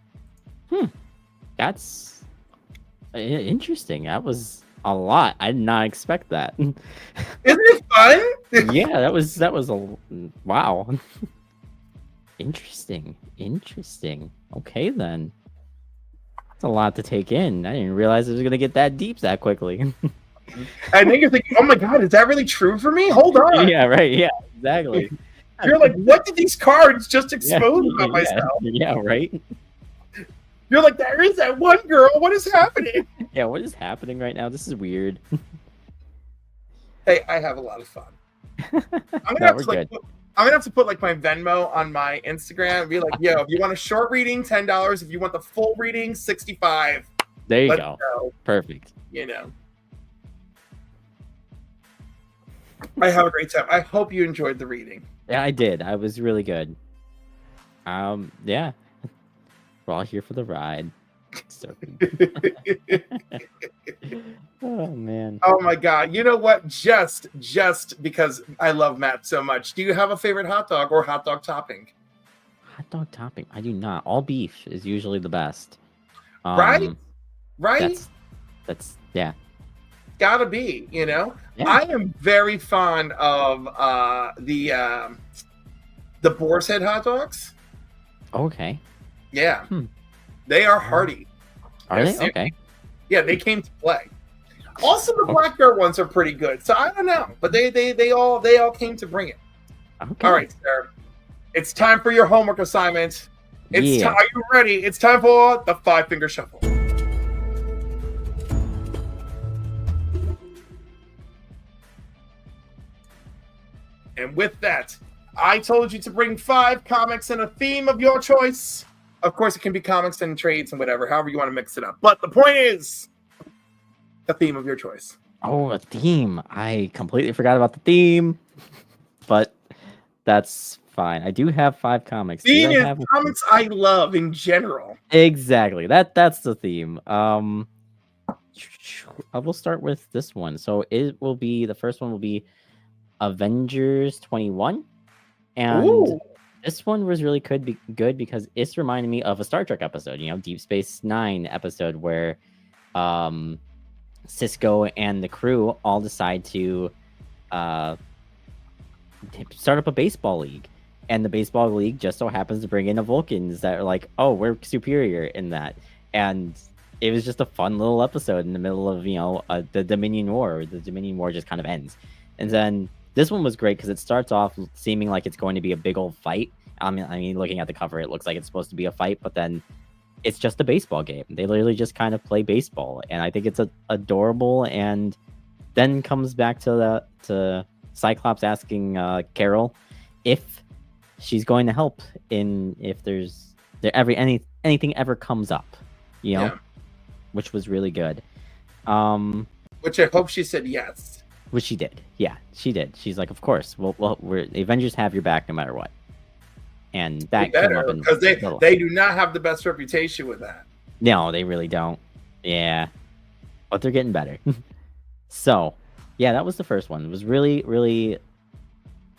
That's interesting. That was a lot. I did not expect that. Isn't it fun? Yeah, that was a wow. Interesting. Okay then. That's a lot to take in. I didn't realize it was gonna get that deep that quickly. And then you're thinking, oh my God, is that really true for me? Hold on. Yeah, right. Yeah, exactly. You're like, what did these cards just expose about myself? Yeah, right. You're like, there is that one girl. What is happening? Yeah, what is happening right now? This is weird. Hey, I have a lot of fun. I'm gonna have to put like my Venmo on my Instagram and be like, yo, if you want a short reading, $10. If you want the full reading, $65. There you Let's go. go. Perfect. You know. I have a great time. I hope you enjoyed the reading. Yeah, I did. I was really good. Yeah. We're all here for the ride. So oh man. Oh my God. You know what? Just because I love Matt so much. Do you have a favorite hot dog or hot dog topping? Hot dog topping. I do not. All beef is usually the best. Right? That's yeah. Gotta be, you know. Yeah. I am very fond of the boar's head hot dogs. Okay. Yeah. They are hearty. Are they? Okay. Yeah, they came to play. Also, the Black Bear ones are pretty good. So I don't know, but they all came to bring it. Okay. All right, sir. It's time for your homework assignment. Are you ready? It's time for the 5-finger shuffle. And with that, I told you to bring 5 comics and a theme of your choice. Of course, it can be comics and trades and whatever, however you want to mix it up. But the point is, the theme of your choice. Oh, a theme. I completely forgot about the theme, but that's fine. I do have 5 comics. Theme is comics I love in general. Exactly. That's the theme. I will start with this one. So the first one will be Avengers 21. And Ooh. This one was really good because it's reminding me of a Star Trek episode, Deep Space Nine episode where Cisco and the crew all decide to start up a baseball league. And the baseball league just so happens to bring in the Vulcans that are like, oh, we're superior in that. And it was just a fun little episode in the middle of, the Dominion War. The Dominion War just kind of ends. And then this one was great because it starts off seeming like it's going to be a big old fight. I mean, looking at the cover, it looks like it's supposed to be a fight, but then it's just a baseball game. They literally just kind of play baseball, and I think it's adorable. And then comes back to Cyclops asking Carol if she's going to help if anything ever comes up, which was really good. Which I hope she said yes. Which she did. Yeah, she did. She's like, of course. Well, the Avengers have your back no matter what. And that came up because they do not have the best reputation with that. No, they really don't. Yeah, but they're getting better. So, yeah, that was the first one. It was really, really,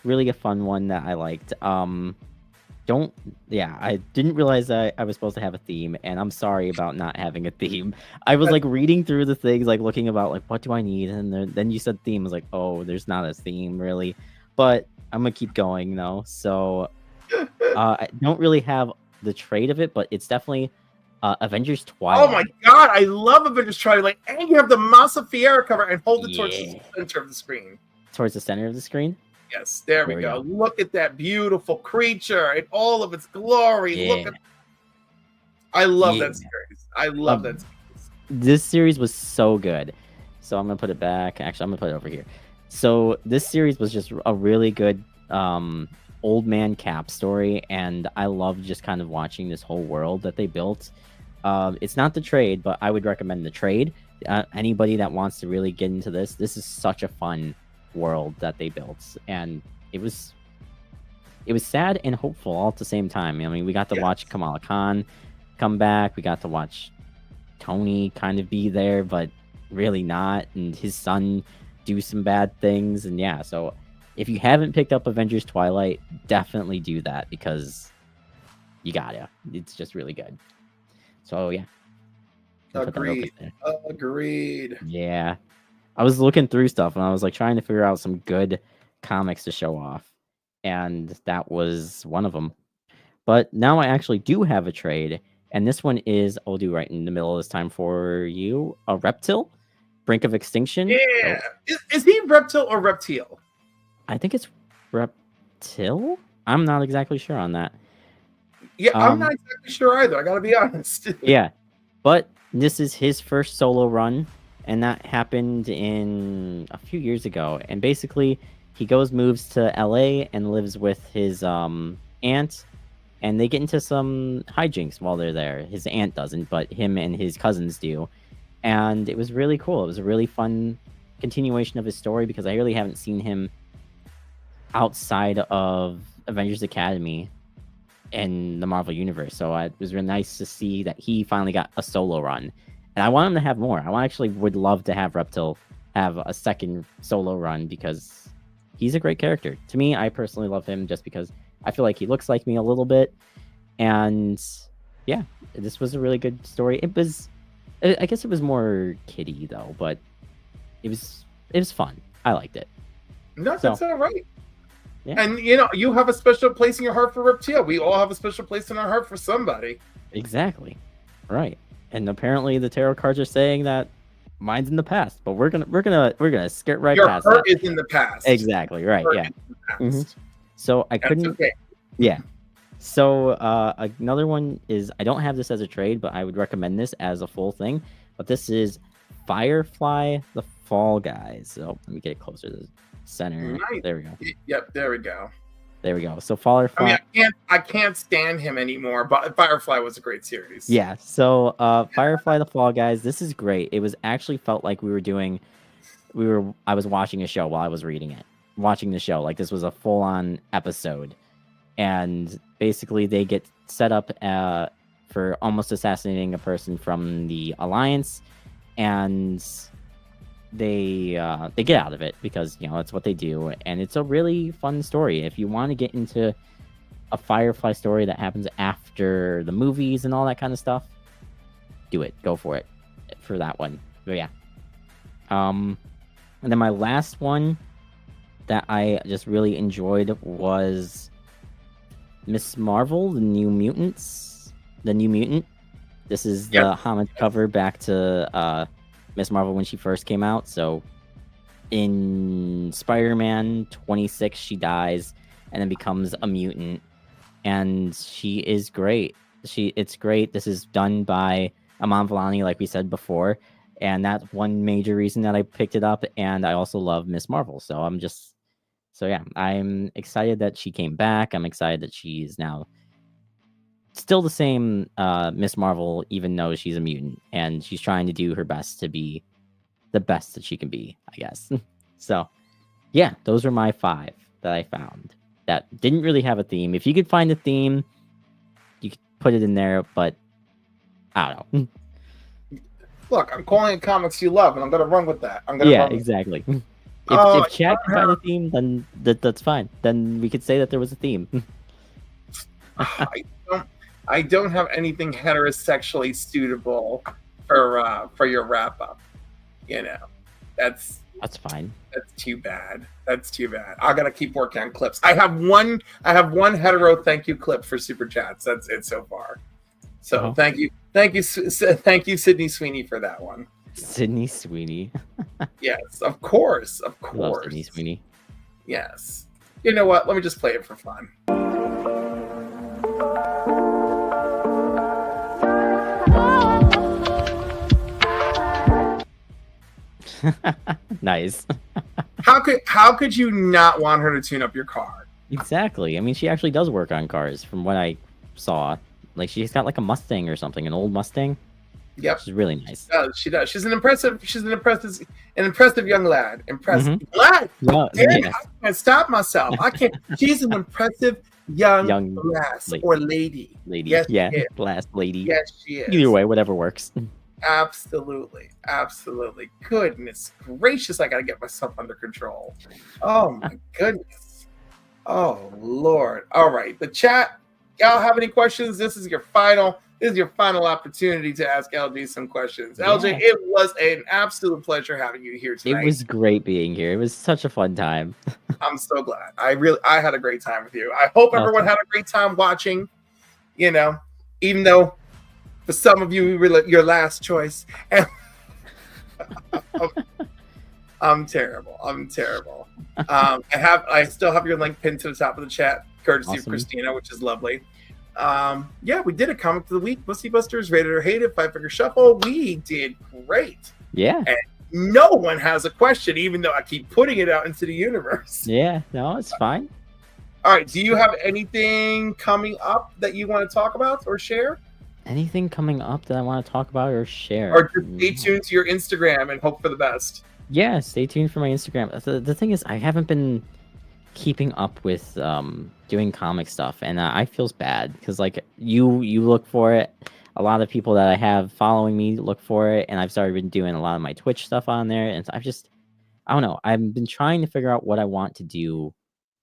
really a fun one that I liked. I didn't realize I was supposed to have a theme, and I'm sorry about not having a theme. I was like reading through the things, like looking about like what do I need, and then you said theme. I was like, oh, there's not a theme really, but I'm gonna keep going though. So I don't really have the trade of it, but it's definitely Avengers Twilight. Oh my god, I love Avengers Twilight, and you have the Masa Fiera cover and hold it towards the center of the screen. Towards the center of the screen. Yes, there we go. Look at that beautiful creature in all of its glory. Yeah. Look at. I love that series. I love that series. This series was so good. So I'm gonna put it back. Actually, I'm gonna put it over here. So this series was just a really good old man Cap story, and I love just kind of watching this whole world that they built. It's not the trade, but I would recommend the trade. Anybody that wants to really get into this is such a fun world that they built, and it was sad and hopeful all at the same time. I mean, we got to watch Kamala Khan come back. We got to watch Tony kind of be there, but really not, and his son do some bad things. And yeah, so if you haven't picked up Avengers Twilight, definitely do that because you gotta. It's just really good. So yeah. Agreed. Yeah. I was looking through stuff and I was like trying to figure out some good comics to show off. And that was one of them. But now I actually do have a trade. And this one is, I'll do right in the middle of this time for you, a Reptile, Brink of Extinction. Yeah. Is he Reptile or Reptile? I think it's Reptile. I'm not exactly sure on that. Yeah, I'm not exactly sure either. I got to be honest. Yeah. But this is his first solo run. And that happened in a few years ago. And basically, he moves to LA and lives with his aunt. And they get into some hijinks while they're there. His aunt doesn't, but him and his cousins do. And it was really cool. It was a really fun continuation of his story because I really haven't seen him outside of Avengers Academy in the Marvel Universe. So it was really nice to see that he finally got a solo run. And I want him to have more. I actually would love to have Reptile have a second solo run because he's a great character. To me, I personally love him just because I feel like he looks like me a little bit. And yeah, this was a really good story. I guess it was more kiddie though, but it was fun. I liked it. No, that's all right. Yeah. And you have a special place in your heart for Reptile. We all have a special place in our heart for somebody. Exactly. Right. And apparently the tarot cards are saying that mine's in the past, but we're gonna skirt right past that. Your hurt is in the past. Exactly. Right. Yeah. Mm-hmm. So I couldn't. Okay. Yeah. So another one is I don't have this as a trade, but I would recommend this as a full thing. But this is Firefly the Fall Guys. So let me get it closer to the center. Nice. There we go. Yep. There we go. There we go. So Firefly. I mean, I can't stand him anymore, but Firefly was a great series. Yeah. So Firefly the Fall Guys. This is great. It was actually felt like I was watching a show while I was watching the show. Like this was a full on episode. And basically they get set up for almost assassinating a person from the Alliance, and they get out of it because that's what they do. And it's a really fun story. If you want to get into a Firefly story that happens after the movies and all that kind of stuff, do it. Go for it for that one. But yeah. And then my last one that I just really enjoyed was Miss Marvel, the New Mutant. This is the homage cover back to Miss Marvel when she first came out. So in Spider-Man 26, she dies and then becomes a mutant, and she is great. It's great. This is done by Aman Vellani, like we said before, and that's one major reason that I picked it up. And I also love Miss Marvel, so I'm excited that she came back. I'm excited that she's now still the same Miss Marvel, even though she's a mutant, and she's trying to do her best to be the best that she can be, I guess. So, yeah, those are my 5 that I found that didn't really have a theme. If you could find a theme, you could put it in there, but I don't know. Look, I'm calling it comics you love, and I'm gonna run with that. Exactly. If Chad can find a theme, then that's fine. Then we could say that there was a theme. I don't have anything heterosexually suitable for your wrap up. You know, that's fine. That's too bad. I gotta keep working on clips. I have one hetero thank you clip for super chats. That's it so far. So thank you, Sydney Sweeney, for that one. Sydney Sweeney. Yes, of course. Love Sydney Sweeney. Yes. You know what? Let me just play it for fun. Nice. How could you not want her to tune up your car? Exactly. I mean, she actually does work on cars, from what I saw. Like, she's got like a Mustang or something, an old Mustang. Yep, she's really nice. She does. She's an impressive young lad. Impressive lad. Yeah, I can't stop myself. I can't. She's an impressive young lass or lady. Yes, lass lady. Yes, she is. Either way, whatever works. Absolutely. Goodness gracious, I gotta get myself under control. Oh my goodness. Oh Lord. All right, the chat. Y'all have any questions? This is your final opportunity to ask LJ some questions. Yeah. LJ, it was an absolute pleasure having you here tonight. It was great being here. It was such a fun time. I'm so glad. I had a great time with you. I hope everyone had a great time watching. You know, even though for some of you we were your last choice. I'm terrible. I still have your link pinned to the top of the chat, courtesy of Christina, which is lovely. We did a comic of the week. BussyBusters, rated or hated, 5-Finger Shuffle. We did great. Yeah. And no one has a question, even though I keep putting it out into the universe. Yeah, no, it's fine. All right. Do you have anything coming up that you want to talk about or share? Anything coming up that I want to talk about or share? Or just stay tuned to your Instagram and hope for the best. Yeah, stay tuned for my Instagram. The thing is, I haven't been keeping up with doing comic stuff, and I feels bad because like you look for it. A lot of people that I have following me look for it, and I've started been doing a lot of my Twitch stuff on there, and I don't know. I've been trying to figure out what I want to do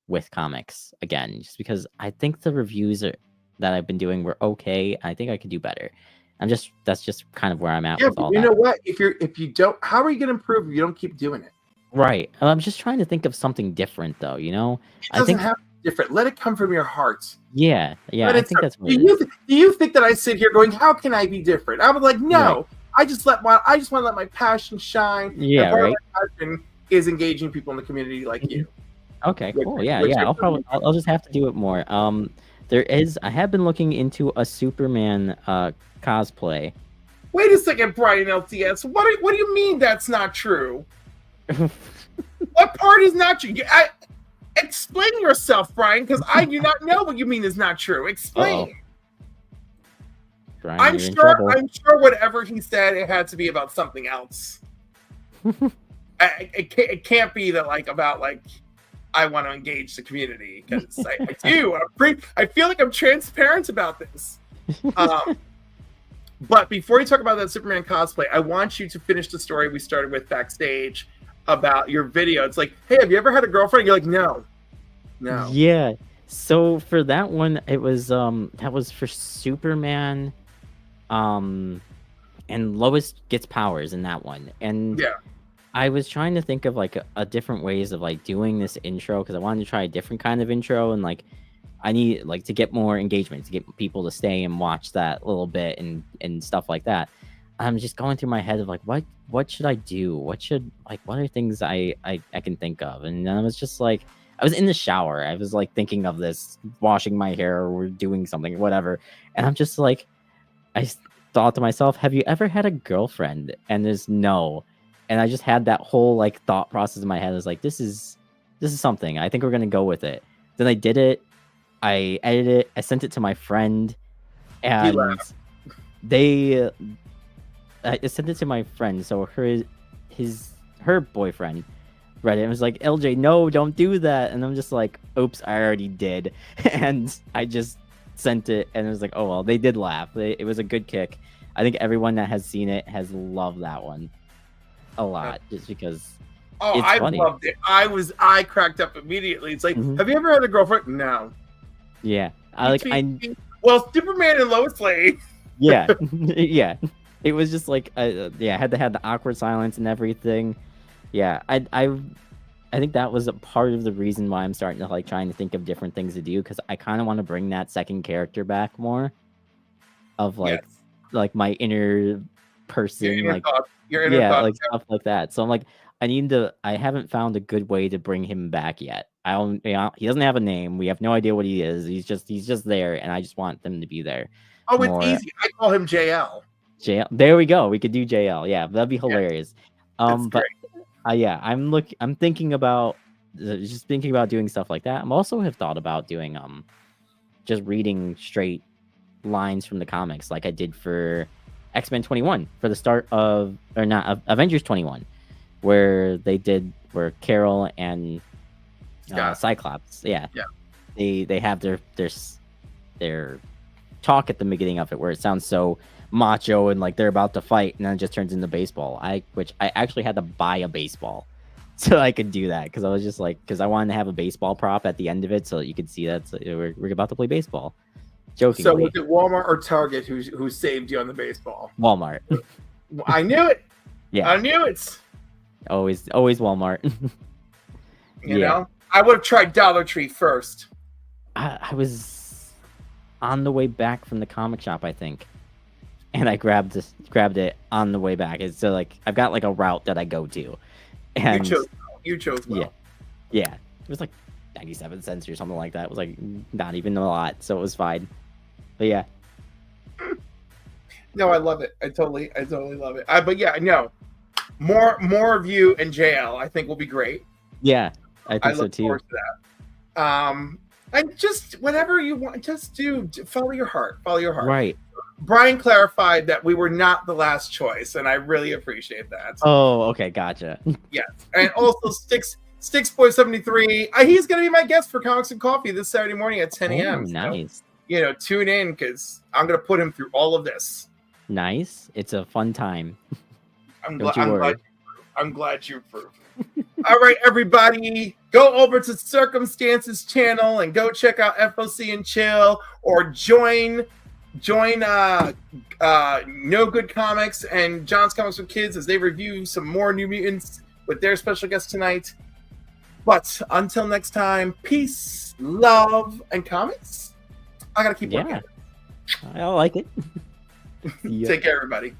with comics again, just because I think the reviews that I've been doing were okay. I think I could do better. That's just kind of where I'm at with all that. You know what? If you don't, how are you going to improve if you don't keep doing it? Right. I'm just trying to think of something different, though. You know, it doesn't have to be different. Let it come from your heart. Yeah. I think that's what do you think that I sit here going, how can I be different? I was like, no. Right. I just want to let my passion shine. Yeah, right. My passion is engaging people in the community like you. Okay, cool. Yeah. I'll just have to do it more. I have been looking into a Superman cosplay. Wait a second, Brian LTS. What do you mean that's not true? What part is not true? Explain yourself, Brian, because I do not know what you mean is not true. Explain. Brian, I'm sure whatever he said, it had to be about something else. It can't be that about I want to engage the community, because I do. I feel like I'm transparent about this. But before you talk about that Superman cosplay, I want you to finish the story we started with backstage about your video. It's like, hey, have you ever had a girlfriend? You're like, no. Yeah. So for that one, it was that was for Superman, and Lois gets powers in that one, and yeah. I was trying to think of a different ways of doing this intro, because I wanted to try a different kind of intro, and I need to get more engagement, to get people to stay and watch that little bit and stuff like that. I'm just going through my head of like what should I do? What are things I can think of? And then I was just like, I was in the shower. I was like thinking of this, washing my hair or doing something, whatever. And I'm just like, thought to myself, have you ever had a girlfriend? And there's no. And I just had that whole like thought process in my head. I was like, this is something. I think we're gonna go with it. Then I did it. I edited it. I sent it to my friend, and I sent it to my friend. So her boyfriend read it and was like, LJ, no, don't do that. And I'm just like, oops, I already did. And I just sent it, and it was like, oh well, they did laugh. It was a good kick. I think everyone that has seen it has loved that one a lot, just because. Oh, I loved it. I cracked up immediately. It's like, have you ever had a girlfriend? No. Yeah, well, Superman and Lois Lane. Yeah, yeah. It was just like, I had to have the awkward silence and everything. Yeah, I think that was a part of the reason why I'm starting to like trying to think of different things to do, because I kind of want to bring that second character back more, of like my inner person, your inner thoughts, like stuff like that. So I'm like, I haven't found a good way to bring him back yet. He doesn't have a name. We have no idea what he is. He's just there, and I just want them to be there. Oh, it's easy. I call him JL. JL. There we go. We could do JL. Yeah, that'd be hilarious. But I'm thinking about doing stuff like that. I'm also have thought about doing just reading straight lines from the comics, like I did for X-Men 21 for the start of Avengers 21, where Carol and Cyclops, they have their talk at the beginning of it, where it sounds so macho and like they're about to fight, and then it just turns into baseball. Which I actually had to buy a baseball so I could do that, because I was just like, because I wanted to have a baseball prop at the end of it so that you could see that we're about to play baseball. Jokingly. So was it Walmart or Target who saved you on the baseball? Walmart. I knew it. Yeah, I knew it. Always Walmart. You know, I would have tried Dollar Tree first. I was on the way back from the comic shop, I think, and I grabbed it on the way back. It's so like I've got like a route that I go to, and you chose well. Yeah. It was like 97 cents or something like that. It was like not even a lot, so it was fine. But yeah. No, I love it. I totally love it. But yeah, no. More of you and JL, I think, will be great. Yeah, I think so look too. Forward to that. And just whatever you want, just follow your heart. Follow your heart. Right. Brian clarified that we were not the last choice, and I really appreciate that. Oh, okay, gotcha. Yes, and also Sticks Boy 73. He's going to be my guest for Comics and Coffee this Saturday morning at 10 a.m. Nice. So, tune in, because I'm going to put him through all of this. Nice. It's a fun time. I'm glad you approve. All right, everybody, go over to Circumstances channel and go check out FOC and Chill, or join No Good Comics and John's Comics for Kids as they review some more New Mutants with their special guest tonight. But until next time, peace, love, and comics. I gotta keep working. I like it. Take care, everybody.